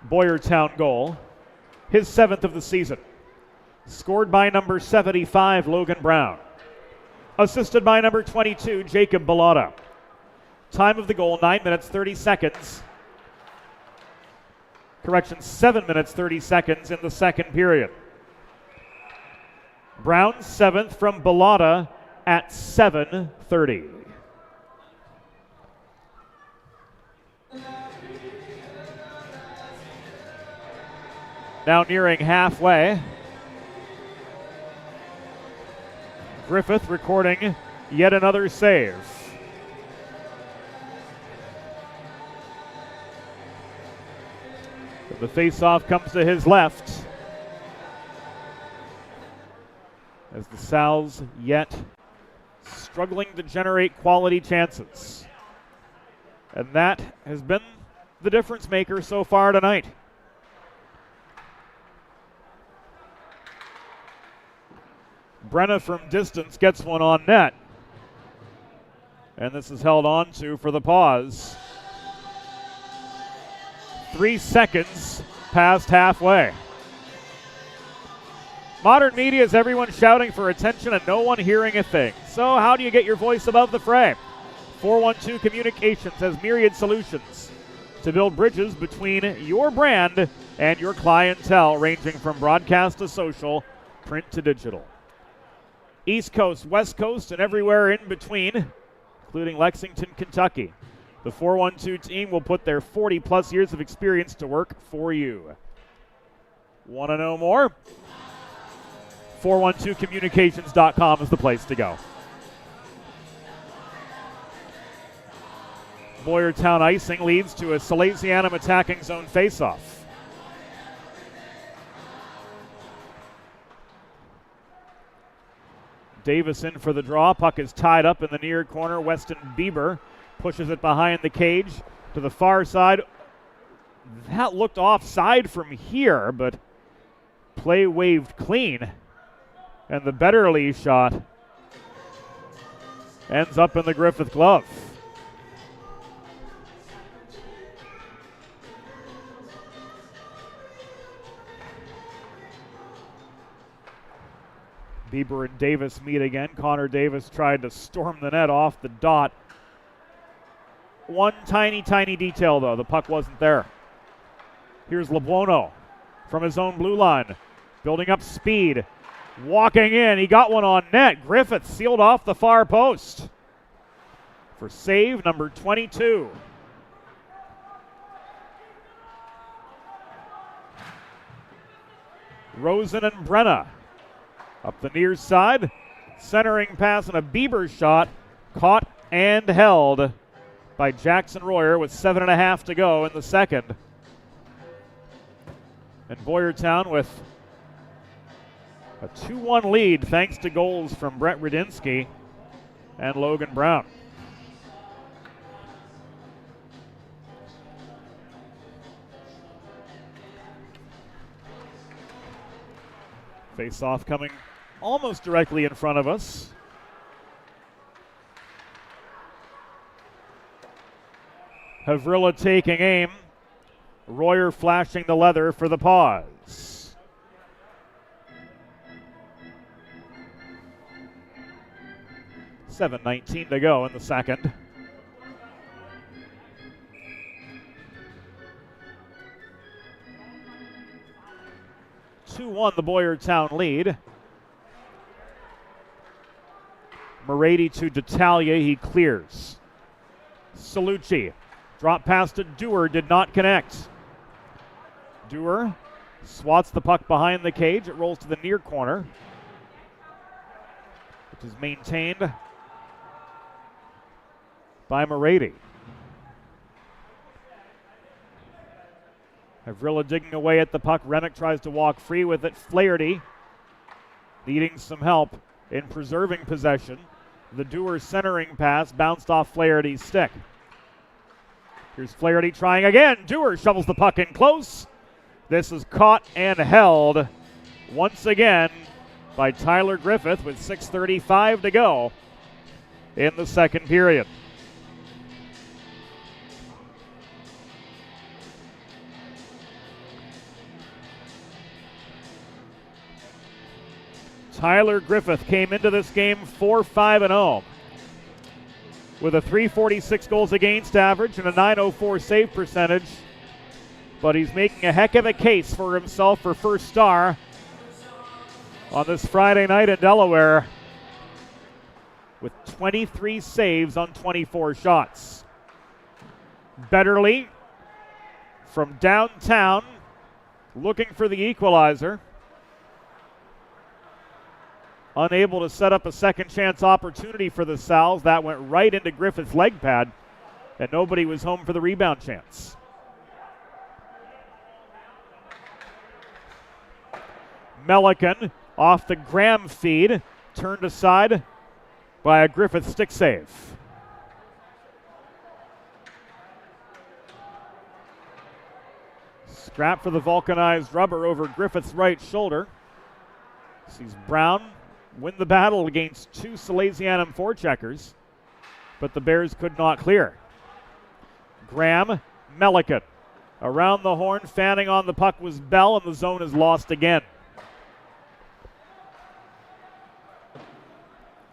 Boyertown goal, his 7th of the season. Scored by number 75, Logan Brown. Assisted by number 22, Jacob Bellotta. Time of the goal, 9 minutes, 30 seconds. Correction, 7 minutes, 30 seconds in the second period. Brown's 7th from Bellotta at 7:30. Now nearing halfway. Griffith recording yet another save. The face-off comes to his left as the Sal's yet struggling to generate quality chances. And that has been the difference maker so far tonight. Brenna from distance gets one on net. And this is held on to for the pause. 3 seconds past halfway. Modern media is everyone shouting for attention and no one hearing a thing. So how do you get your voice above the fray? 412 Communications has myriad solutions to build bridges between your brand and your clientele, ranging from broadcast to social, print to digital. East Coast, West Coast, and everywhere in between, including Lexington, Kentucky. The 412 team will put their 40-plus years of experience to work for you. Want to know more? 412communications.com is the place to go. Boyertown icing leads to a Salesianum attacking zone faceoff. Davis in for the draw. Puck is tied up in the near corner. Weston Bieber pushes it behind the cage to the far side. That looked offside from here, but play waved clean. And the Betterly shot ends up in the Griffith glove. Bieber and Davis meet again. Connor Davis tried to storm the net off the dot. One tiny detail, though. The puck wasn't there. Here's Lebuono from his own blue line. Building up speed. Walking in. He got one on net. Griffith sealed off the far post for save number 22. Rosen and Brenna up the near side. Centering pass and a Bieber shot. Caught and held by Jackson Royer with 7.5 to go in the second. And Boyertown with a 2-1 lead thanks to goals from Brett Rudinsky and Logan Brown. Face-off coming almost directly in front of us. Havrilla taking aim. Royer flashing the leather for the pause. .7:19 to go in the second. .2-1 the Boyertown lead. Morady to D'Italia, he clears. Salucci, drop pass to Dewar, did not connect. Dewar swats the puck behind the cage, it rolls to the near corner, which is maintained by Morady. Havrilla digging away at the puck. Remick tries to walk free with it. Flaherty needing some help in preserving possession. The Dewar centering pass bounced off Flaherty's stick. Here's Flaherty trying again. Dewar shovels the puck in close. This is caught and held once again by Tyler Griffith with 6:35 to go in the second period. Tyler Griffith came into this game 4-5-0 with a .346 goals against average and a .904 save percentage. But he's making a heck of a case for himself for first star on this Friday night in Delaware with 23 saves on 24 shots. Betterly from downtown looking for the equalizer. Unable to set up a second chance opportunity for the Sal's. That went right into Griffith's leg pad, and nobody was home for the rebound chance. Melican off the Graham feed, turned aside by a Griffith stick save. Scrap for the vulcanized rubber over Griffith's right shoulder. Sees Brown win the battle against two Salesianum forecheckers, but the Bears could not clear. Graham, Melican. Around the horn, fanning on the puck was Bell, and the zone is lost again.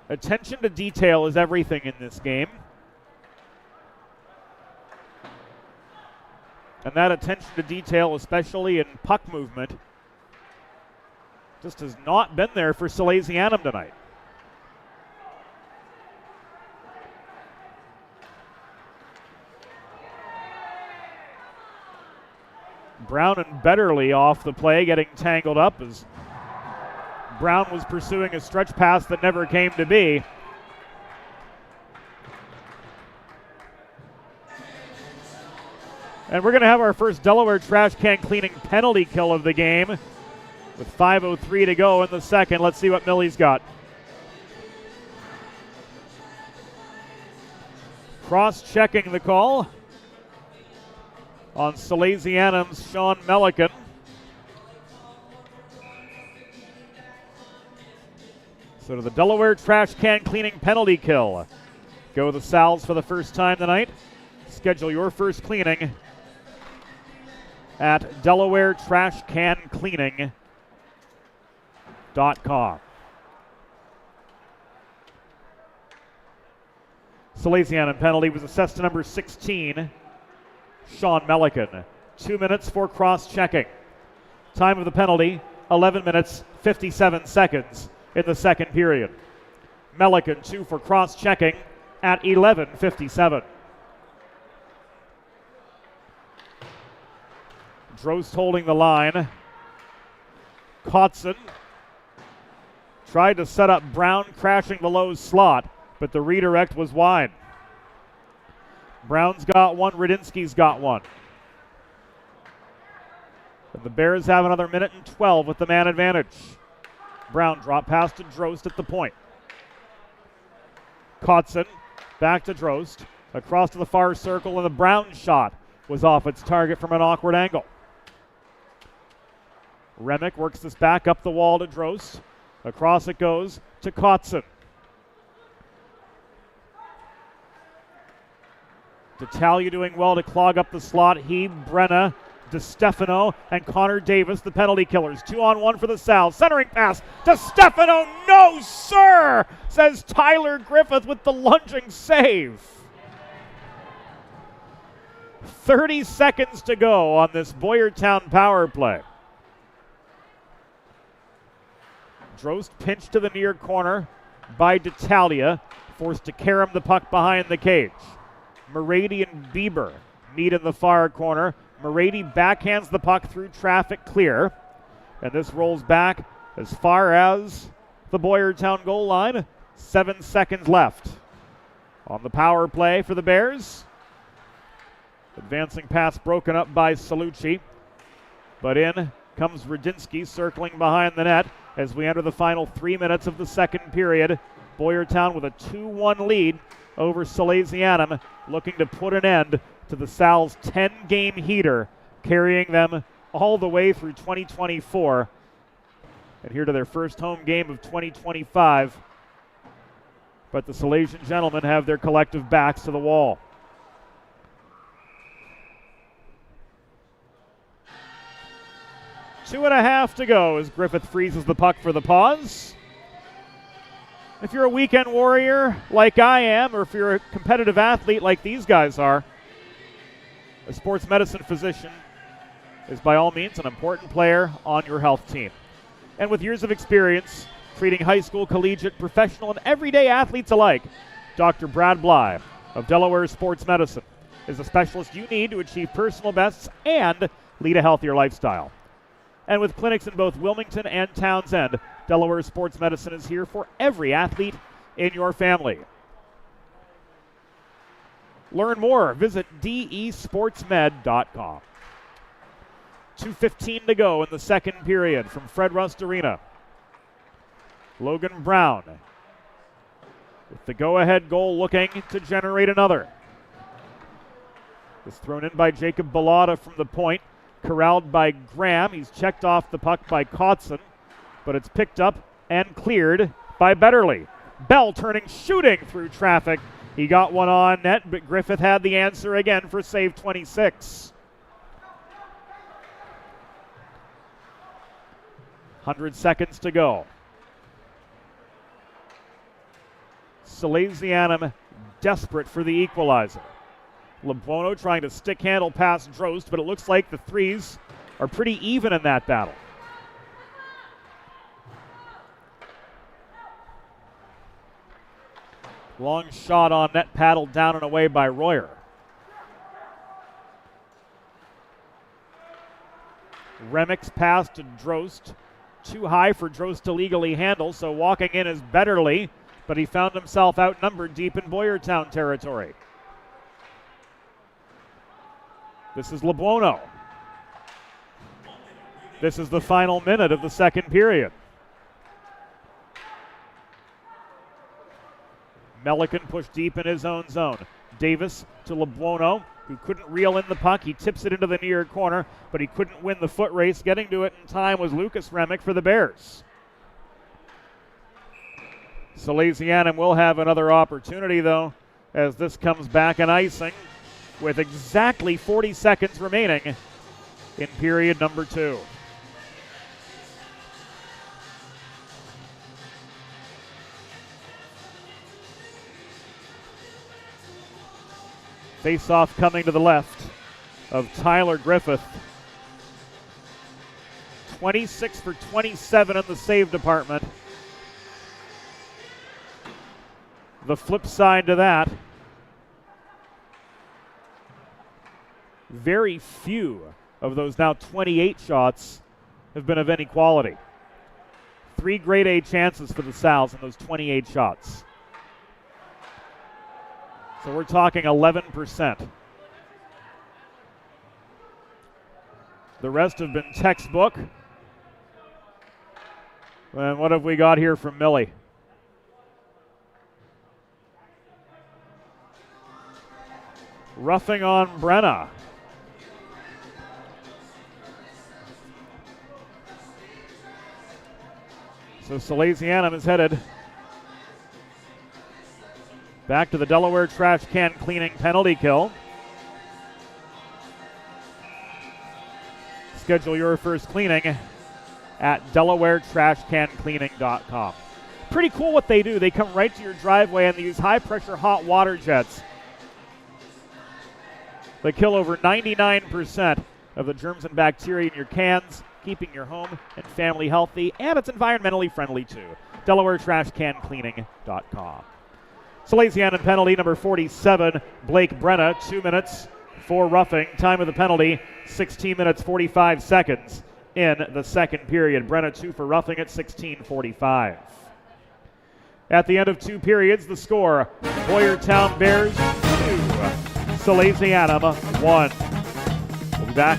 Attention to detail is everything in this game. And that attention to detail, especially in puck movement, just has not been there for Salesianum tonight. Brown and Betterly off the play, getting tangled up as Brown was pursuing a stretch pass that never came to be. And we're going to have our first Delaware trash can cleaning penalty kill of the game with 5:03 to go in the second. Let's see what Millie's got. Cross-checking the call on Salesianum's Sean Melican. So to the Delaware trash can cleaning penalty kill. Go the Sal's for the first time tonight. Schedule your first cleaning at DelawareTrashCanCleaning.com. Salesianum penalty was assessed to number 16, Sean Melican. 2 minutes for cross-checking. Time of the penalty, 11 minutes, 57 seconds in the second period. Melican 2 for cross-checking at 11:57. Drost holding the line. Kotzen tried to set up Brown, crashing the low slot, but the redirect was wide. Brown's got one, Radinsky's got one. But the Bears have another minute and 12 with the man advantage. Brown drop pass to Drost at the point. Kotzen back to Drost, across to the far circle, and the Brown shot was off its target from an awkward angle. Remick works this back up the wall to Drost. Across it goes to Kotzen. D'Italia doing well to clog up the slot. He, Brenna, DeStefano, and Connor Davis, the penalty killers. 2-on-1 for the Sals. Centering pass. DeStefano, no sir, says Tyler Griffith with the lunging save. 30 seconds to go on this Boyertown power play. Drost pinched to the near corner by D'Italia, forced to carom the puck behind the cage. Morady and Bieber meet in the far corner. Morady backhands the puck through traffic clear, and this rolls back as far as the Boyertown goal line. 7 seconds left on the power play for the Bears. Advancing pass broken up by Salucci, but in comes Radinsky circling behind the net as we enter the final 3 minutes of the second period. Boyertown with a 2-1 lead over Salesianum, looking to put an end to the Sal's 10-game heater, carrying them all the way through 2024. And here to their first home game of 2025. But the Salesian gentlemen have their collective backs to the wall. Two and a half to go as Griffith freezes the puck for the pause. If you're a weekend warrior like I am, or if you're a competitive athlete like these guys are, a sports medicine physician is by all means an important player on your health team. And with years of experience treating high school, collegiate, professional, and everyday athletes alike, Dr. Brad Bly of Delaware Sports Medicine is the specialist you need to achieve personal bests and lead a healthier lifestyle. And with clinics in both Wilmington and Townsend, Delaware Sports Medicine is here for every athlete in your family. Learn more. Visit desportsmed.com. 2:15 to go in the second period from Fred Rust Arena. Logan Brown with the go-ahead goal, looking to generate another. It's thrown in by Jacob Bellotta from the point. Corralled by Graham. He's checked off the puck by Kotzen, but it's picked up and cleared by Betterly. Bell turning, shooting through traffic. He got one on net, but Griffith had the answer again for save 26. 100 seconds to go. Salesianum desperate for the equalizer. LeBuono trying to stick handle past Drost, but it looks like the threes are pretty even in that battle. Long shot on net, paddled down and away by Royer. Remick's pass to Drost. Too high for Drost to legally handle, so walking in is Betterly, but he found himself outnumbered deep in Boyertown territory. This is LeBuono. This is the final minute of the second period. Melican pushed deep in his own zone. Davis to LeBuono, who couldn't reel in the puck. He tips it into the near corner, but he couldn't win the foot race. Getting to it in time was Lucas Remick for the Bears. Salesianum will have another opportunity, though, as this comes back in icing with exactly 40 seconds remaining in period number 2. Face-off coming to the left of Tyler Griffith. 26 for 27 in the save department. The flip side to that, very few of those now 28 shots have been of any quality. 3 grade A chances for the Sals in those 28 shots. So we're talking 11%. The rest have been textbook. And what have we got here from Millie? Roughing on Brenna. So Salesianum is headed back to the Delaware trash can cleaning penalty kill. Schedule your first cleaning at DelawareTrashCanCleaning.com. Pretty cool what they do. They come right to your driveway and they use high-pressure hot water jets. They kill over 99% of the germs and bacteria in your cans, keeping your home and family healthy, and it's environmentally friendly too. DelawareTrashCanCleaning.com. Salesianum penalty number 47, Blake Brenna, 2 minutes for roughing. Time of the penalty, 16 minutes 45 seconds in the second period. Brenna 2 for roughing at 16:45. At the end of 2 periods, the score, Boyertown Bears 2, Salesianum 1. We'll be back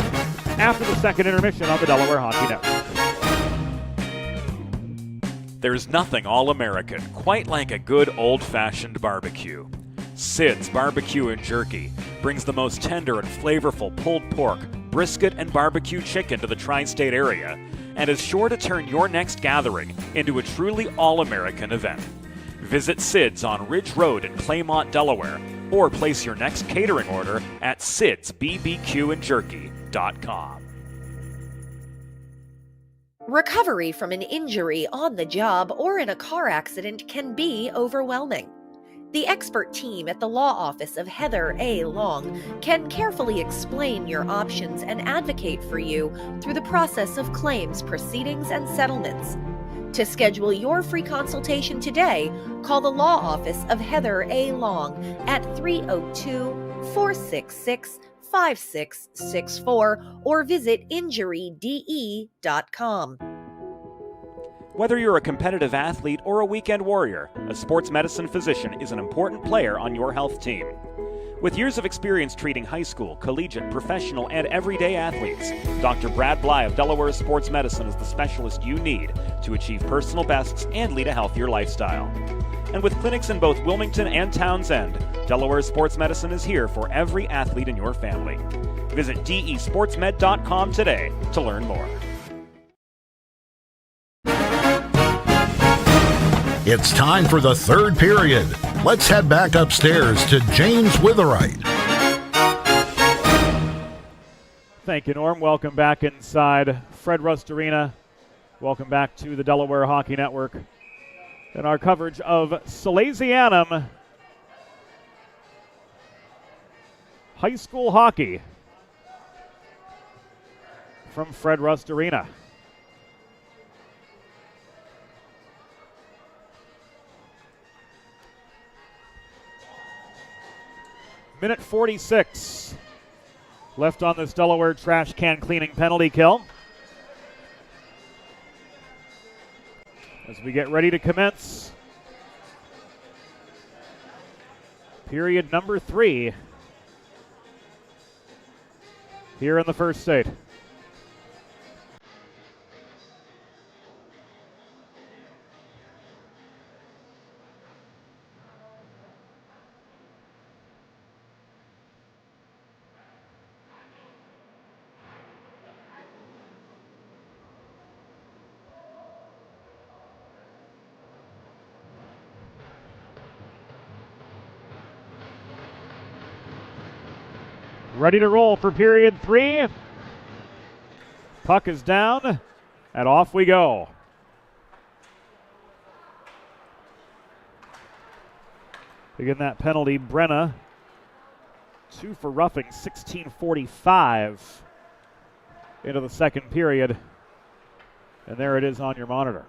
after the second intermission on the Delaware Hockey Network. There's nothing all-American quite like a good old-fashioned barbecue. Sid's Barbecue and Jerky brings the most tender and flavorful pulled pork, brisket, and barbecue chicken to the tri-state area and is sure to turn your next gathering into a truly all-American event. Visit Sid's on Ridge Road in Claymont, Delaware, or place your next catering order at sidsbbqandjerky.com. Recovery from an injury on the job or in a car accident can be overwhelming. The expert team at the law office of Heather A. Long can carefully explain your options and advocate for you through the process of claims, proceedings, and settlements. To schedule your free consultation today, call the law office of Heather A. Long at 302-466-5664 or visit injuryde.com. Whether you're a competitive athlete or a weekend warrior, a sports medicine physician is an important player on your health team. With years of experience treating high school, collegiate, professional, and everyday athletes, Dr. Brad Bly of Delaware Sports Medicine is the specialist you need to achieve personal bests and lead a healthier lifestyle. And with clinics in both Wilmington and Townsend, Delaware Sports Medicine is here for every athlete in your family. Visit desportsmed.com today to learn more. It's time for the third period. Let's head back upstairs to James Witherite. Thank you, Norm. Welcome back inside Fred Rust Arena. Welcome back to the Delaware Hockey Network and our coverage of Salesianum high school hockey from Fred Rust Arena. Minute 46 left on this Delaware trash can cleaning penalty kill. As we get ready to commence period number 3 here in the first state. Ready to roll for period 3. Puck is down, and off we go. Again, that penalty, Brenna, 2 for roughing, 16:45 into the second period. And there it is on your monitor.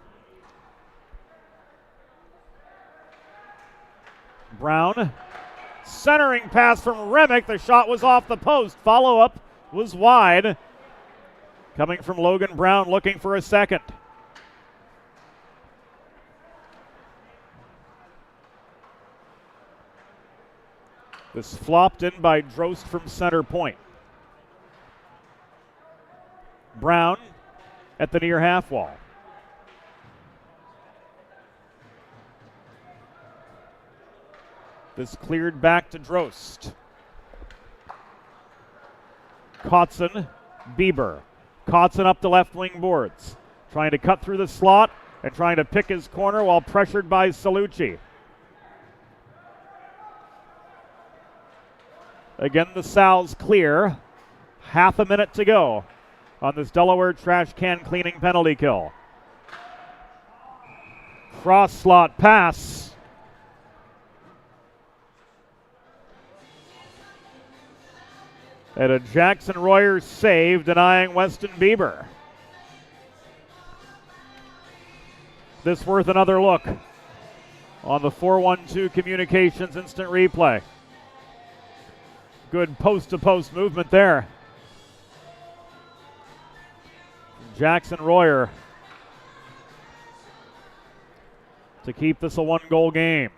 Brown. Centering pass from Remick. The shot was off the post. Follow-up was wide. Coming from Logan Brown, looking for a second. This flopped in by Drost from center point. Brown at the near half wall. This cleared back to Drost. Kotzen, Bieber. Kotzen up the left wing boards. Trying to cut through the slot and trying to pick his corner while pressured by Salucci. Again, the Sal's clear. Half a minute to go on this Delaware trash can cleaning penalty kill. Cross slot pass. And a Jackson Royer save denying Weston Bieber. This worth another look on the 4-1-2 Communications instant replay. Good post-to-post movement there. Jackson Royer to keep this a one-goal game.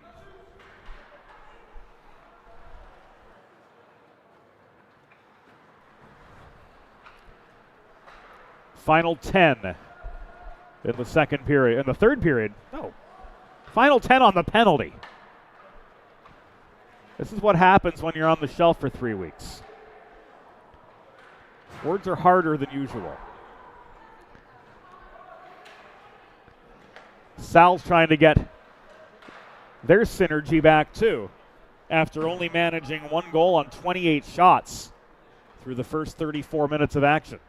Final 10 in the second period. In the third period, no. Final 10 on the penalty. This is what happens when you're on the shelf for 3 weeks. Words are harder than usual. Sal's trying to get their synergy back too, after only managing 1 goal on 28 shots through the first 34 minutes of action.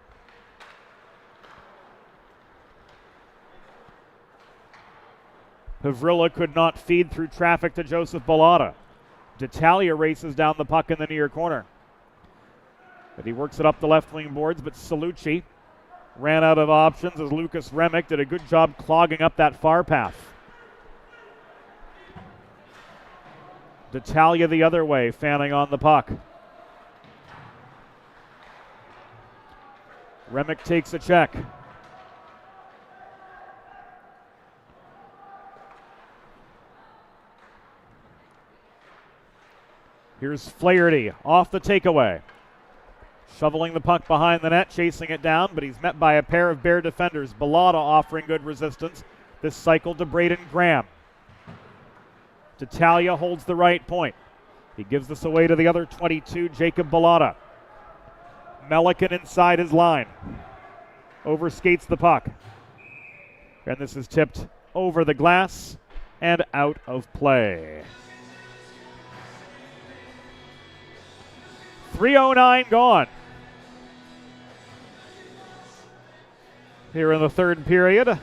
Havrilla could not feed through traffic to Joseph Bellotta. D'Italia races down the puck in the near corner. But he works it up the left wing boards, but Salucci ran out of options as Lucas Remick did a good job clogging up that far path. D'Italia the other way, fanning on the puck. Remick takes a check. Here's Flaherty off the takeaway. Shoveling the puck behind the net, chasing it down, but he's met by a pair of Bear defenders. Bellotta offering good resistance. This cycle to Braden Graham. D'Italia holds the right point. He gives this away to the other 22, Jacob Bellotta. Melican inside his line. Overskates the puck. And this is tipped over the glass and out of play. 3:09 gone here in the third period.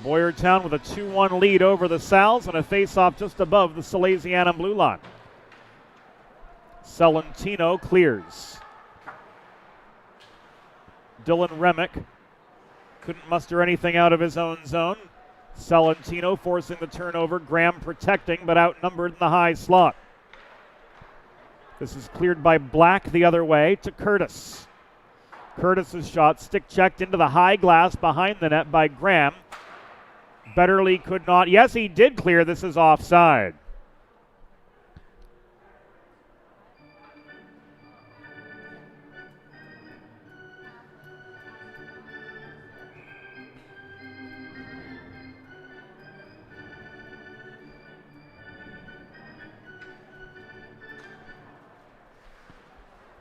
Boyertown with a 2-1 lead over the Sals and a face-off just above the Salesianum blue line. Celentino clears. Dylan Remick couldn't muster anything out of his own zone. Celentino forcing the turnover. Graham protecting, but outnumbered in the high slot. This is cleared by Black the other way to Curtis. Curtis's shot stick checked into the high glass behind the net by Graham. Betterly could not. Yes, he did clear. This is offside.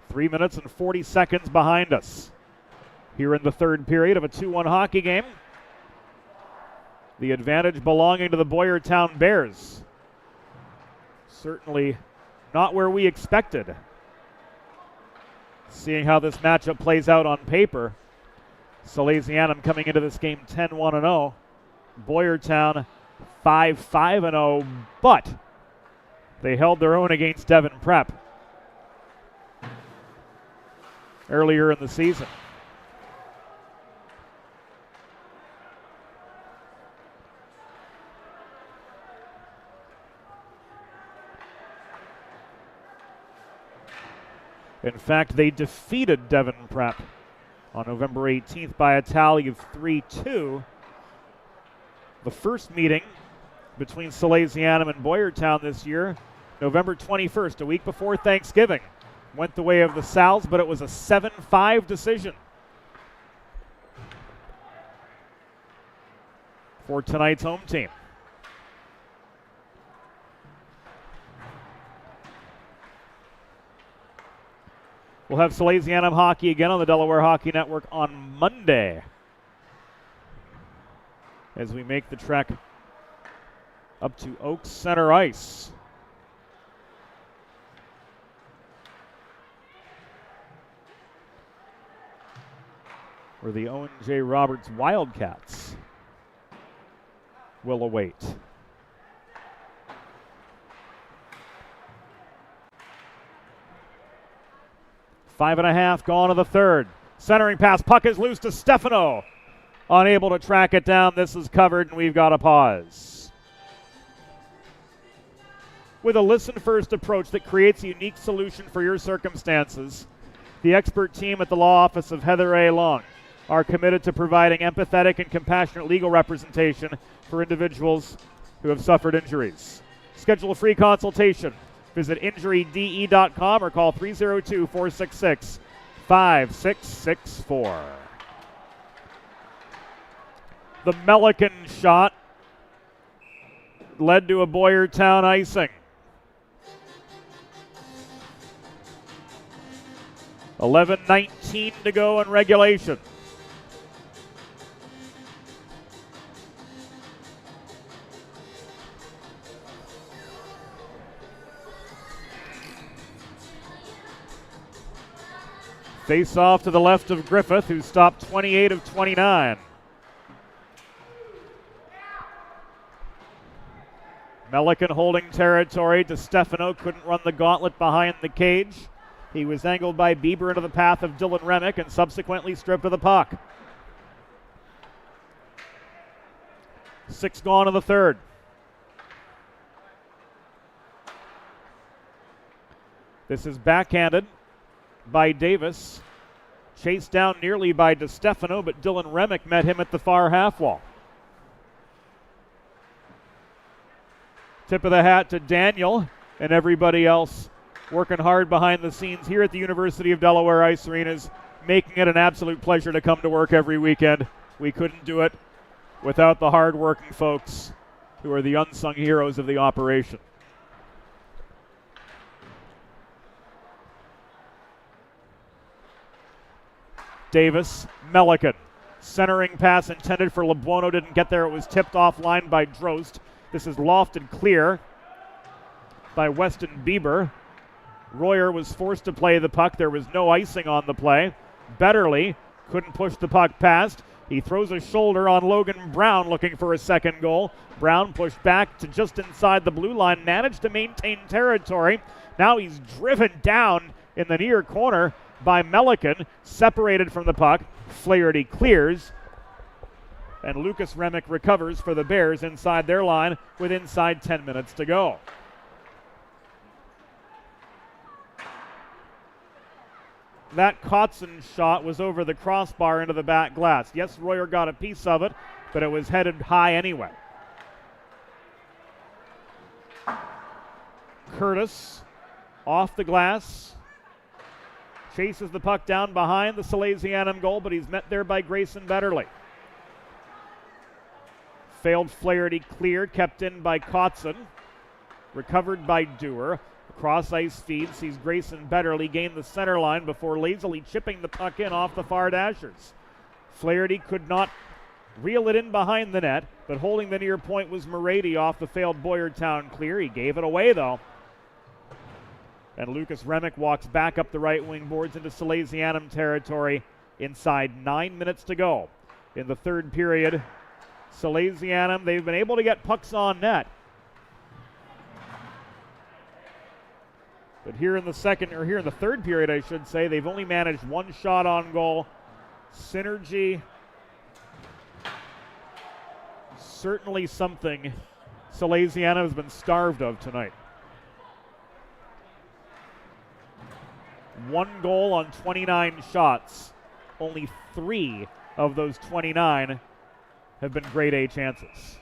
Three minutes and 40 seconds behind us here in the third period of a 2-1 hockey game. The advantage belonging to the Boyertown Bears. Certainly not where we expected. Seeing how this matchup plays out on paper, Salesianum coming into this game 10-1-0. Boyertown 5-5-0, but they held their own against Devon Prep earlier in the season. In fact, they defeated Devon Prep on November 18th by a tally of 3-2 The first meeting between Salesianum and Boyertown this year, November 21st, a week before Thanksgiving, went the way of the Sals, but it was a 7-5 decision for tonight's home team. We'll have Salesianum hockey again on the Delaware Hockey Network on Monday as we make the trek up to Oaks Center Ice. Where the Owen J. Roberts Wildcats will await. Five and a half gone to the third. Centering pass, puck is loose to Stefano. Unable to track it down. This is covered, and we've got a pause. With a listen-first approach that creates a unique solution for your circumstances, the expert team at the law office of Heather A. Long are committed to providing empathetic and compassionate legal representation for individuals who have suffered injuries. Schedule a free consultation. Visit injuryde.com or call 302-466-5664. The Melican shot led to a Boyertown icing. 11:19 to go in regulation. Face off to the left of Griffith, who stopped 28 of 29. Melican holding territory. DeStefano couldn't run the gauntlet behind the cage. He was angled by Bieber into the path of Dylan Remick and subsequently stripped of the puck. 6 gone in the third. This is backhanded by Davis. Chased down nearly by DeStefano, but Dylan Remick met him at the far half wall. Tip of the hat to Daniel and everybody else working hard behind the scenes here at the University of Delaware Ice Arenas, making it an absolute pleasure to come to work every weekend. We couldn't do it without the hard-working folks who are the unsung heroes of the operation. Davis, Melican. Centering pass intended for LeBuono, didn't get there. It was tipped offline by Drost. This is lofted clear by Weston Bieber. Royer was forced to play the puck. There was no icing on the play. Betterly couldn't push the puck past. He throws a shoulder on Logan Brown looking for a second goal. Brown pushed back to just inside the blue line, managed to maintain territory. Now he's driven down in the near corner by Melican, separated from the puck. Flaherty clears, and Lucas Remick recovers for the Bears inside their line with inside 10 minutes to go. That Kotzen shot was over the crossbar into the back glass. Yes, Royer got a piece of it, but it was headed high anyway. Curtis off the glass. Chases the puck down behind the Salesianum goal, but he's met there by Grayson Betterly. Failed Flaherty clear, kept in by Kotzen. Recovered by Dewar. Cross ice feed, sees Grayson Betterly gain the center line before lazily chipping the puck in off the far dashers. Flaherty could not reel it in behind the net, but holding the near point was Morady off the failed Boyertown clear. He gave it away though. And Lucas Remick walks back up the right wing boards into Salesianum territory inside 9 minutes to go. In the third period, Salesianum, they've been able to get pucks on net. But here in the third period, I should say, they've only managed one shot on goal. Synergy, certainly something Salesianum has been starved of tonight. 1 goal on 29 shots. Only 3 of those 29 have been grade A chances.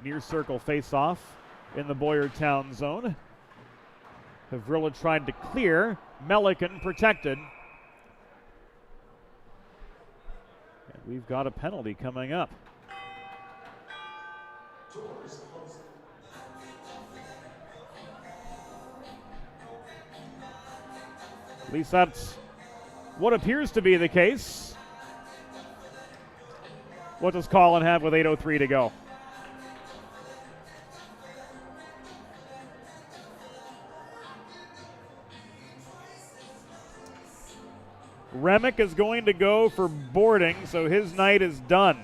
Near circle face-off in the Boyertown zone. Havrilla tried to clear. Melican protected. And we've got a penalty coming up. At least that's what appears to be the case. What does Colin have with 8:03 to go? Remick is going to go for boarding, so his night is done.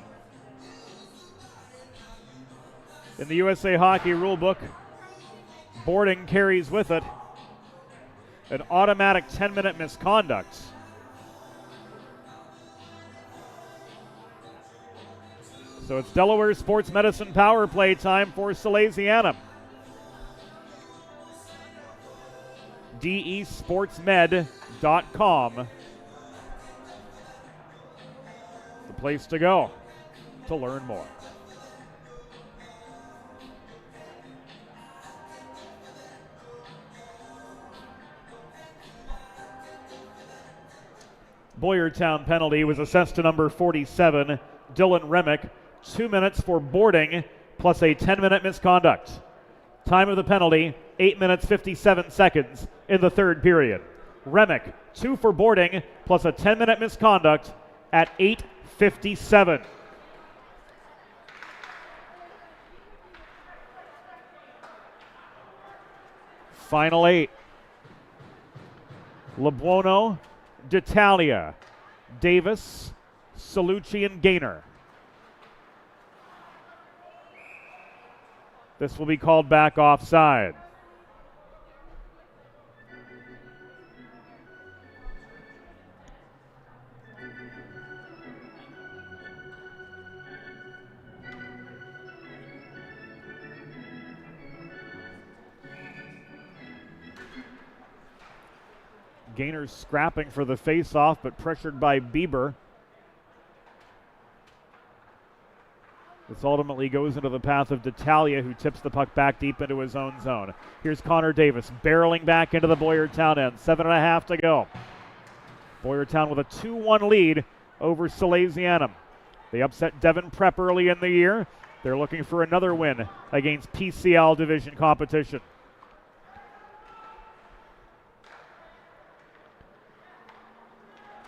In the USA Hockey rulebook, boarding carries with it an automatic 10-minute misconduct. So it's Delaware Sports Medicine power play time for Salesianum. desportsmed.com. The place to go to learn more. Boyertown penalty was assessed to number 47, Dylan Remick. 2 minutes for boarding plus a 10-minute misconduct. Time of the penalty, 8 minutes 57 seconds in the third period. Remick, 2 for boarding plus a 10-minute misconduct at 8:57. Final 8. LeBuono, D'Italia, Davis, Salucci, and Gaynor. This will be called back offside. Gaynor scrapping for the face-off, but pressured by Bieber. This ultimately goes into the path of D'Italia, who tips the puck back deep into his own zone. Here's Connor Davis barreling back into the Boyertown end. 7.5 to go. Boyertown with a 2-1 lead over Salesianum. They upset Devon Prep early in the year. They're looking for another win against PCL division competition.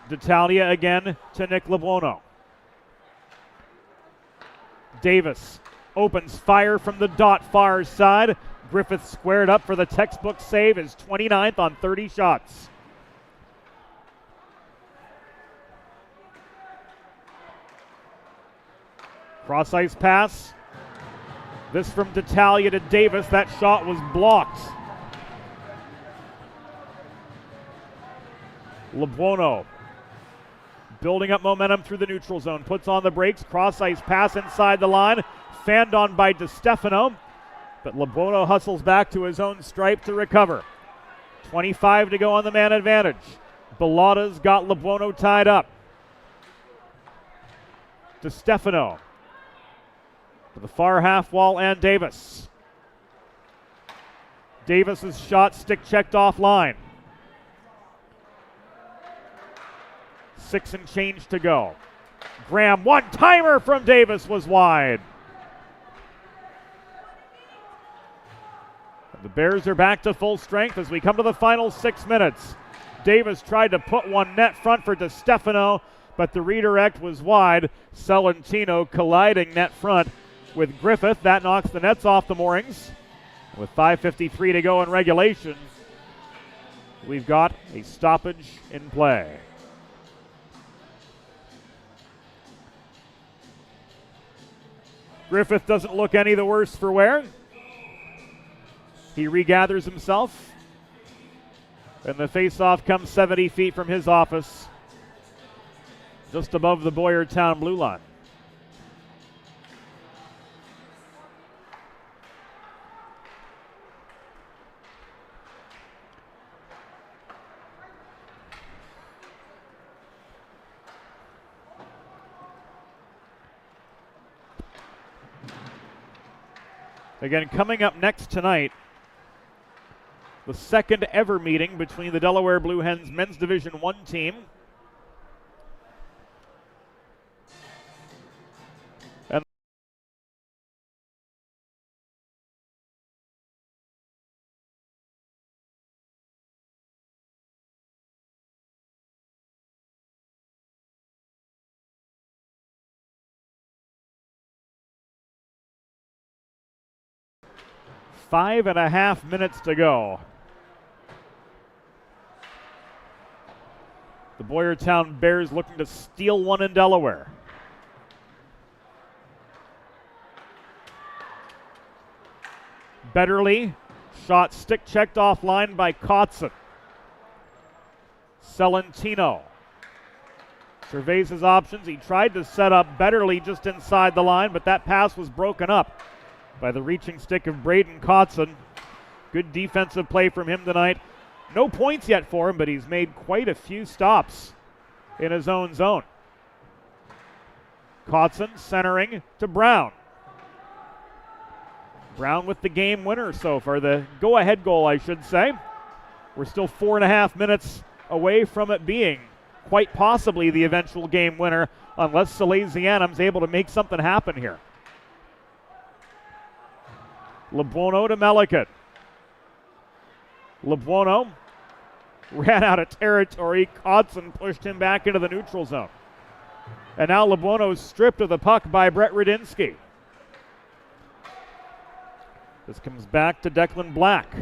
D'Italia again to Nick LeBuono. Davis opens fire from the dot far side. Griffith squared up for the textbook save, his 29th on 30 shots. Cross ice pass. This from D'Italia to Davis. That shot was blocked. LeBuono building up momentum through the neutral zone. Puts on the brakes. Cross ice pass inside the line. Fanned on by DiStefano. But LeBuono hustles back to his own stripe to recover. 25 to go on the man advantage. Bellata's got LeBuono tied up. DiStefano to the far half wall and Davis. Davis's shot stick checked offline. 6 and change to go. Graham, one-timer from Davis was wide. The Bears are back to full strength as we come to the final 6 minutes. Davis tried to put one net front for DiStefano, but the redirect was wide. Celentino colliding net front with Griffith. That knocks the nets off the moorings. With 5:53 to go in regulation, we've got a stoppage in play. Griffith doesn't look any the worse for wear. He regathers himself, and the face-off comes 70 feet from his office, just above the Boyertown blue line. Again, coming up next tonight, the second ever meeting between the Delaware Blue Hens men's Division I team and five and a half minutes to go. The Boyertown Bears looking to steal one in Delaware. Betterly, shot stick checked offline by Kotzen. Celentino surveys his options. He tried to set up Betterly just inside the line, but that pass was broken up by the reaching stick of Braden Kotzen. Good defensive play from him tonight. No points yet for him, but he's made quite a few stops in his own zone. Kotzen centering to Brown. Brown with the game winner so far, the go-ahead goal, I should say. We're still 4.5 minutes away from it being quite possibly the eventual game winner, unless Salesianum's able to make something happen here. LeBuono to Melican. LeBuono ran out of territory. Kotzen pushed him back into the neutral zone. And now LeBuono's stripped of the puck by Brett Rudinsky. This comes back to Declan Black.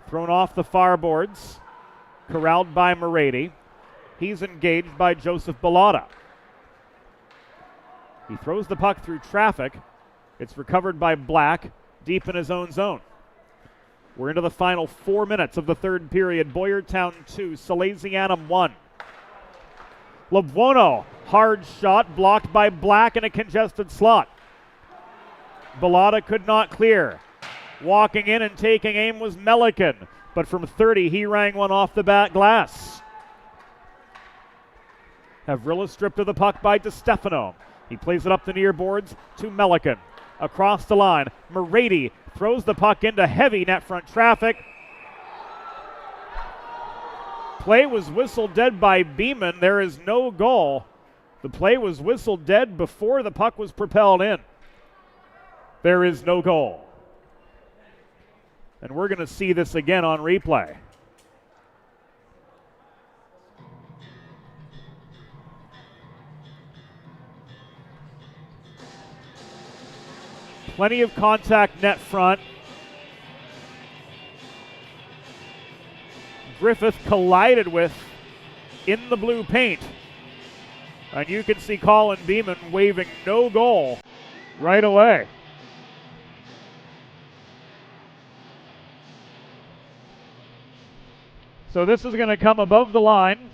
Thrown off the far boards. Corralled by Morady. He's engaged by Joseph Bellotta. He throws the puck through traffic. It's recovered by Black deep in his own zone. We're into the final 4 minutes of the third period. Boyertown 2, Salesianum 1. LeBuono, hard shot, blocked by Black in a congested slot. Bellotta could not clear. Walking in and taking aim was Melican, but from 30 he rang one off the back glass. Havrilla stripped of the puck by DiStefano. He plays it up the near boards to Melican. Across the line, Morady throws the puck into heavy net front traffic. Play was whistled dead by Beeman. There is no goal. The play was whistled dead before the puck was propelled in. There is no goal. And we're going to see this again on replay. Plenty of contact net front. Griffith collided with in the blue paint. And you can see Colin Beeman waving no goal right away. So this is going to come above the line.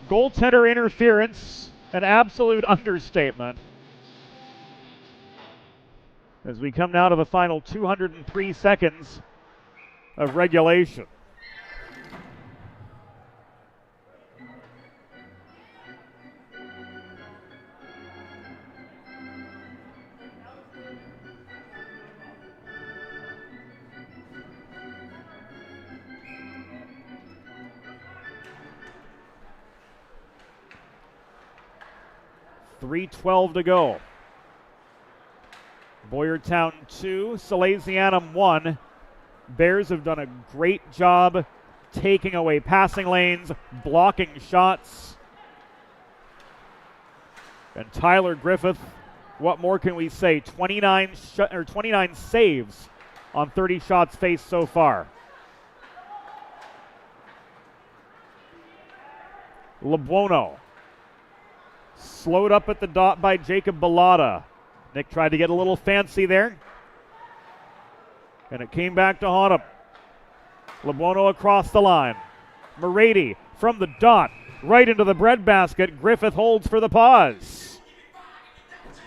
Goaltender interference, an absolute understatement. As we come now to the final 203 seconds of regulation. .312 to go. Boyertown 2, Salesianum 1. Bears have done a great job taking away passing lanes, blocking shots. And Tyler Griffith, what more can we say? 29 saves on 30 shots faced so far. LeBuono. Slowed up at the dot by Jacob Bellotta. Nick tried to get a little fancy there. And it came back to haunt him. LeBuono across the line. Morady from the dot. Right into the breadbasket. Griffith holds for the pause.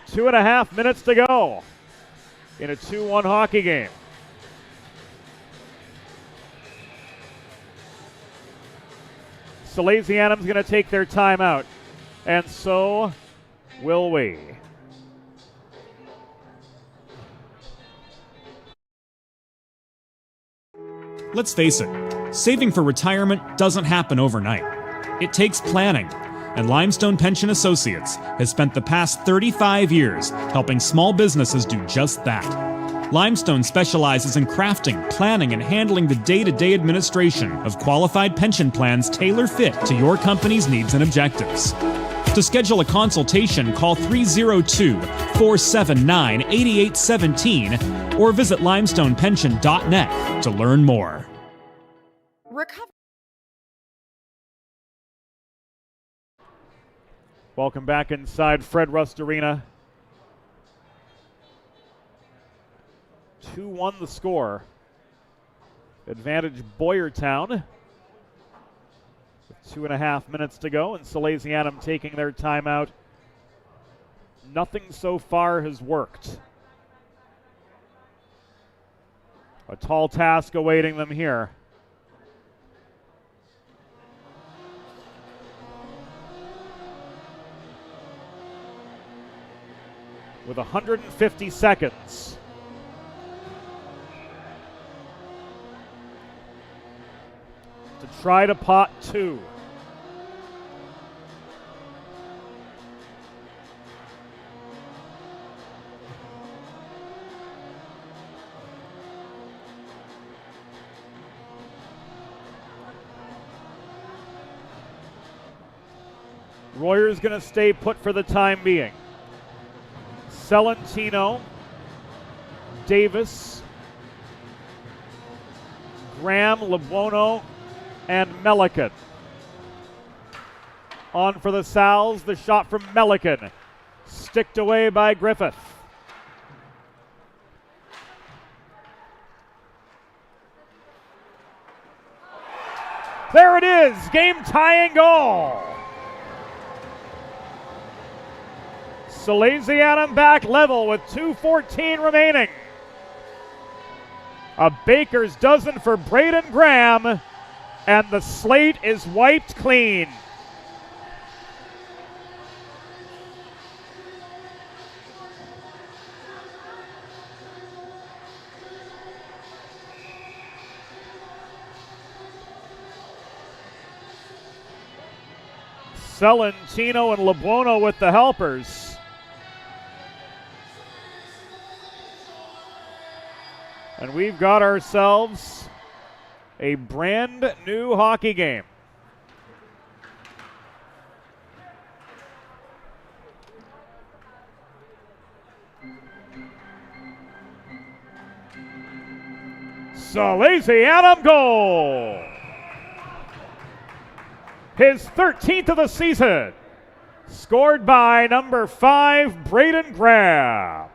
2.5 minutes to go in a 2-1 hockey game. Salesianum's going to take their timeout. and so will we. Let's face it, saving for retirement doesn't happen overnight. It takes planning, and Limestone Pension Associates has spent the past 35 years helping small businesses do just that. Limestone specializes in crafting, planning, and handling the day-to-day administration of qualified pension plans tailor-fit to your company's needs and objectives. To schedule a consultation, call 302-479-8817 or visit limestonepension.net to learn more. Welcome back inside Fred Rust Arena. 2-1 the score. Advantage Boyertown. With 2.5 minutes to go, and Salesianum taking their timeout. Nothing so far has worked. A tall task awaiting them here. With 150 seconds. To try to pot two. Royer's going to stay put for the time being. Celentino, Davis, Graham, Lebuono, and Melican. On for the Sals, the shot from Melican. Sticked away by Griffith. There it is, game-tying goal. Salesianum back level with 2:14 remaining. A baker's dozen for Braden Graham, and the slate is wiped clean. Celentino and Lebuono with the helpers. And we've got ourselves a brand new hockey game. Salesianum goal. His 13th of the season. Scored by number 5, Braden Graham.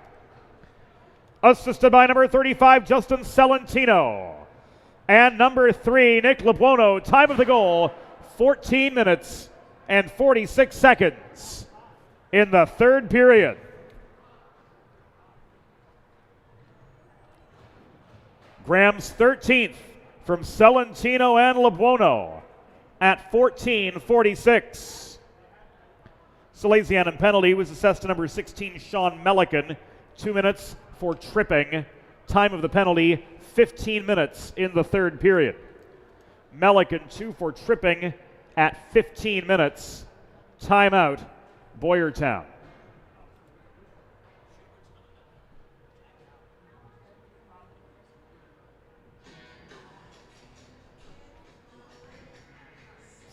Assisted by number 35, Justin Celentino. And number 3, Nick Lebuono. Time of the goal, 14 minutes and 46 seconds in the third period. Graham's 13th from Celentino and Lebuono at 14:46. Salesianum penalty was assessed to number 16, Sean Melican. 2 minutes for tripping. Time of the penalty, 15 minutes in the third period. Melican 2 for tripping at 15 minutes. Timeout, Boyertown.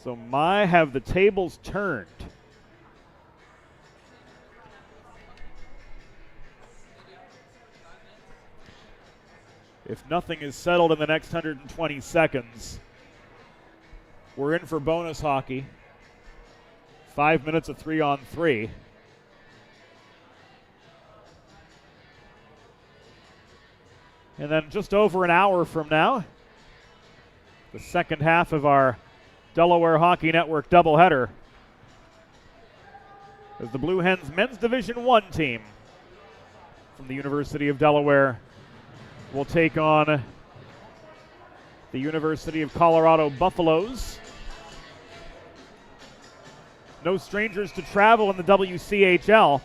So have the tables turned. If nothing is settled in the next 120 seconds, we're in for bonus hockey. 5 minutes of 3-on-3. And then just over an hour from now, the second half of our Delaware Hockey Network doubleheader, as the Blue Hens Men's Division I team from the University of Delaware will take on the University of Colorado Buffaloes No strangers to travel in the WCHL.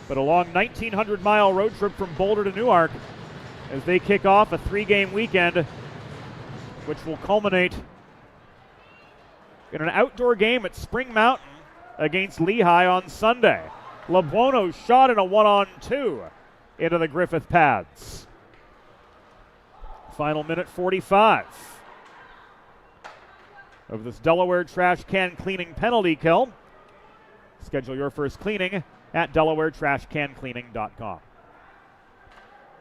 But a long 1,900-mile road trip from Boulder to Newark as they kick off a 3-game weekend, which will culminate in an outdoor game at Spring Mountain against Lehigh on Sunday. LeBuono shot in a 1-on-2 into the Griffith pads. Final minute 45 of this Delaware trash can cleaning penalty kill. Schedule your first cleaning at DelawareTrashCanCleaning.com.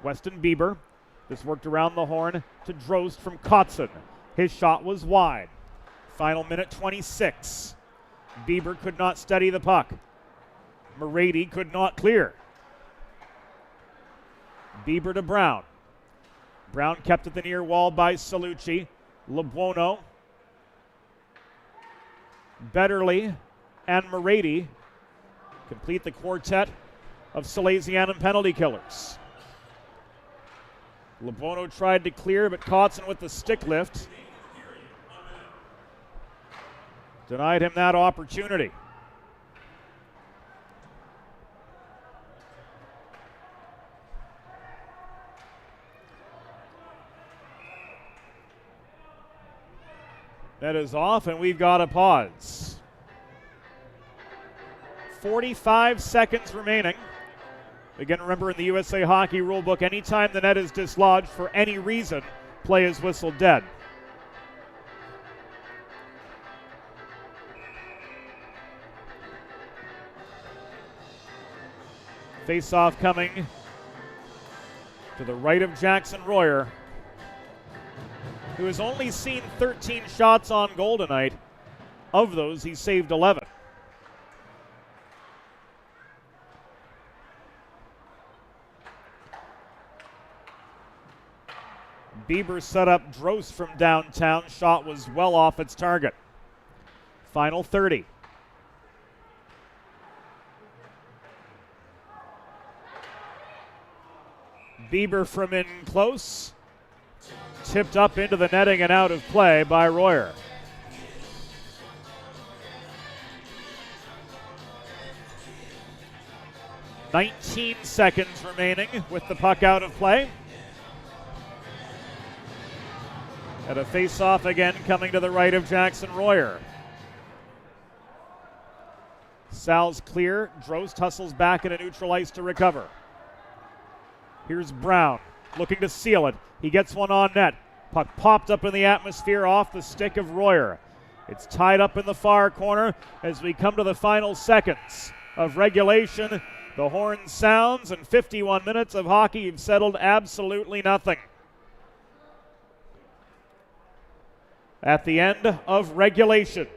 Weston Bieber. This worked around the horn to Drost from Kotzen. His shot was wide. Final minute 26. Bieber could not steady the puck. Morady could not clear. Bieber to Brown. Brown kept at the near wall by Salucci. LeBuono, Betterly, and Morady complete the quartet of Salesianum penalty killers. LeBuono tried to clear, but Kotzen with the stick lift denied him that opportunity. That is off, and we've got a pause. 45 seconds remaining. Again, remember in the USA Hockey rulebook, anytime the net is dislodged for any reason, play is whistled dead. Face-off coming to the right of Jackson Royer, who has only seen 13 shots on goal tonight. Of those, he saved 11. Bieber set up Drost from downtown. Shot was well off its target. Final 30. Bieber from in close. Tipped up into the netting and out of play by Royer. "19 seconds remaining with the puck out of play. And a face-off again coming to the right of Jackson Royer. Sal's clear. Drost hustles back into neutral ice to recover. Here's Brown looking to seal it. He gets one on net. Puck popped up in the atmosphere off the stick of Royer. It's tied up in the far corner as we come to the final seconds of regulation. The horn sounds, and 51 minutes of hockey have settled absolutely nothing. At the end of regulation,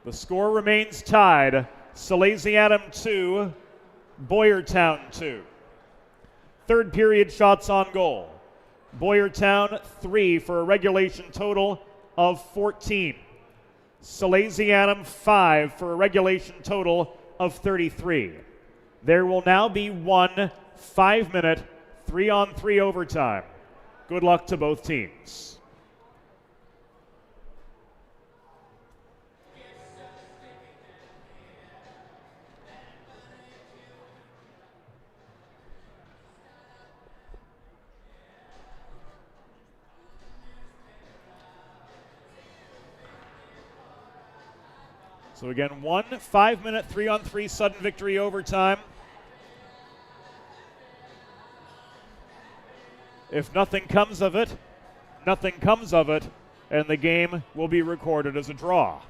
the score remains tied. Salesianum 2, Boyertown 2. Third period shots on goal. Boyertown 3 for a regulation total of 14. Salesianum 5 for a regulation total of 33. There will now be one 5-minute 3-on-3 overtime. Good luck to both teams. So again, one 5-minute 3-on-3 sudden victory overtime. If nothing comes of it, nothing comes of it, and the game will be recorded as a draw.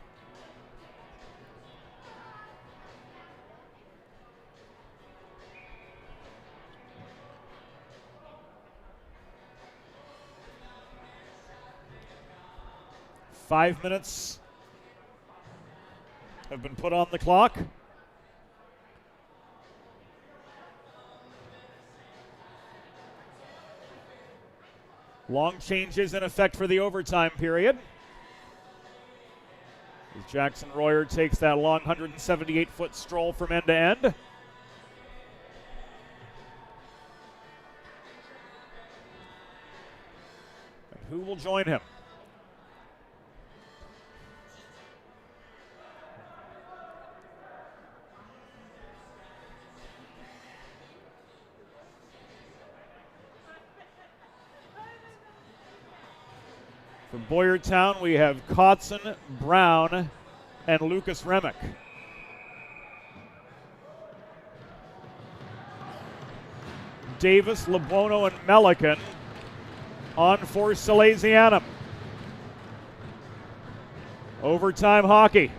Five minutes have been put on the clock. Long changes in effect for the overtime period. As Jackson Royer takes that long 178-foot stroll from end to end. And who will join him? For Boyertown, we have Kotzen, Brown, and Lucas Remick. Davis, Lebuono, and Melican on for Salesianum. Overtime hockey.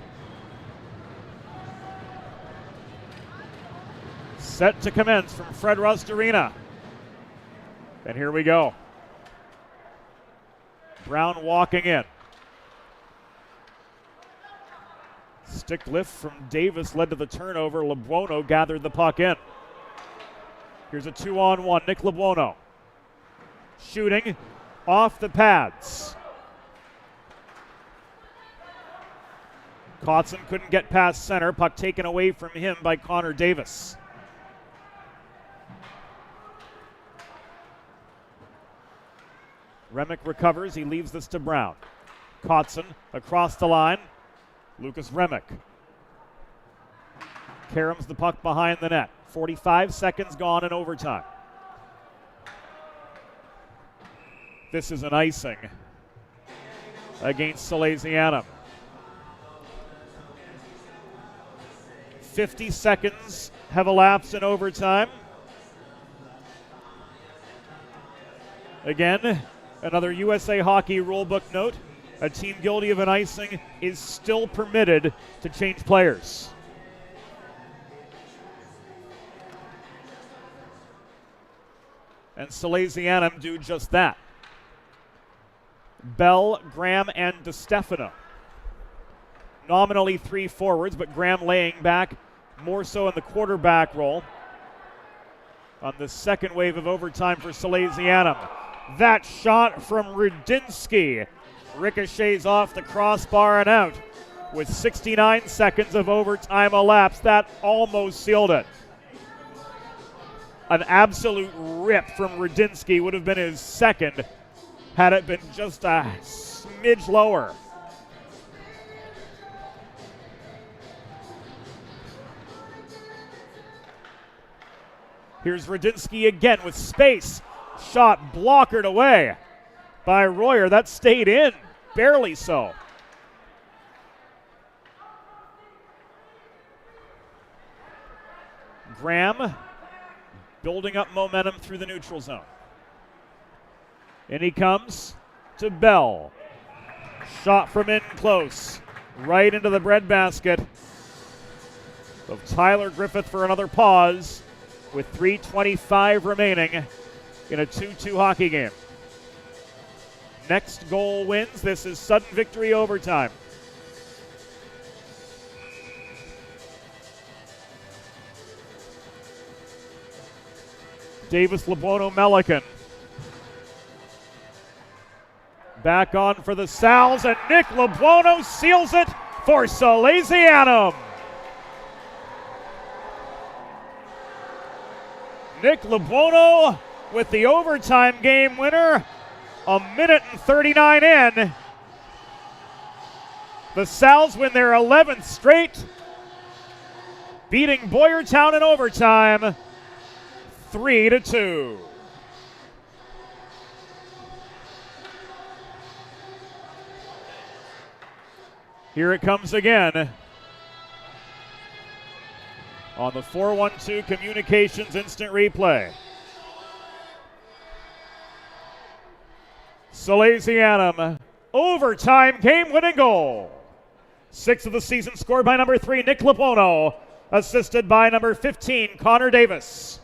Set to commence from Fred Rust Arena. And here we go. Brown walking in. Stick lift from Davis led to the turnover. Lebuono gathered the puck in. Here's a 2-on-1. Nick Lebuono shooting off the pads. Kotzen couldn't get past center. Puck taken away from him by Connor Davis. Remick recovers. He leaves this to Brown. Kotzen across the line. Lucas Remick caroms the puck behind the net. 45 seconds gone in overtime. This is an icing against Salesianum. 50 seconds have elapsed in overtime. Again, another USA Hockey rulebook note. A team guilty of an icing is still permitted to change players. And Salesianum do just that. Bell, Graham, and DeStefano. Nominally 3 forwards, but Graham laying back more so in the quarterback role on the second wave of overtime for Salesianum. That shot from Rudinsky ricochets off the crossbar and out. With 69 seconds of overtime elapsed, that almost sealed it. An absolute rip from Rudinsky would have been his second had it been just a smidge lower. Here's Rudinsky again with space. Shot blockered away by Royer. That stayed in, barely so. Graham building up momentum through the neutral zone. In he comes to Bell. Shot from in close, right into the breadbasket of Tyler Griffith for another pause with 3:25 remaining in a 2-2 hockey game. Next goal wins. This is sudden victory overtime. Davis, Lebuono, Melican. Back on for the Sal's, and Nick Lebuono seals it for Salesianum. Nick Lebuono with the overtime game winner. A minute and 39 in. The Sal's win their 11th straight, beating Boyertown in overtime 3-2. Here it comes again on the 412 Communications Instant Replay. Salesianum overtime game-winning goal. 6th of the season scored by number 3, Nick Lebuono, assisted by number 15, Connor Davis.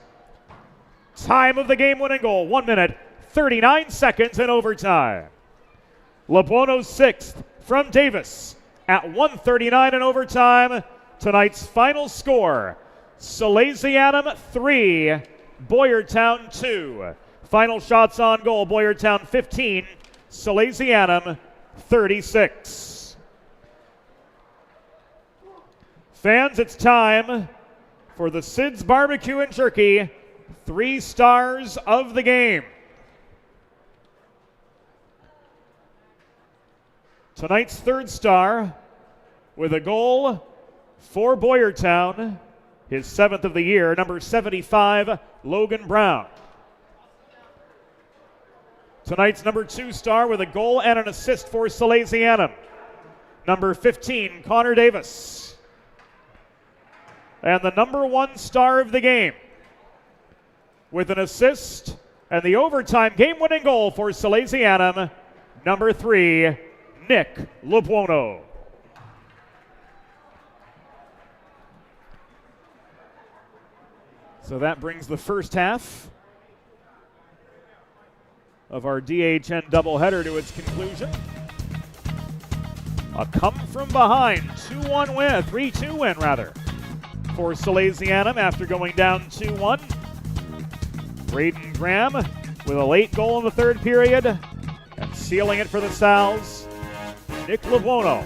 Time of the game-winning goal, 1 minute, 39 seconds in overtime. Lebuono's 6th from Davis at 1:39 in overtime. Tonight's final score, Salesianum 3, Boyertown 2. Final shots on goal, Boyertown 15, Salesianum 36. Fans, it's time for the Sid's Barbecue and Jerky 3 stars of the game. Tonight's 3rd star with a goal for Boyertown, his 7th of the year, number 75, Logan Brown. Tonight's number 2 star with a goal and an assist for Salesianum. Number 15, Connor Davis. And the number 1 star of the game with an assist and the overtime game-winning goal for Salesianum, number 3, Nick Lebuono. So that brings the first half of our DHN doubleheader to its conclusion. A come-from-behind 3-2 win for Salesianum after going down 2-1. Braden Graham with a late goal in the third period and sealing it for the Sals. Nick Lebuono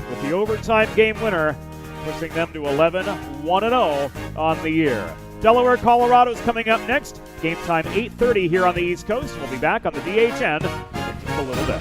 with the overtime game winner, pushing them to 11-1-0 on the year. Delaware, Colorado's coming up next. Game time 8:30 here on the East Coast. We'll be back on the DHN in just a little bit.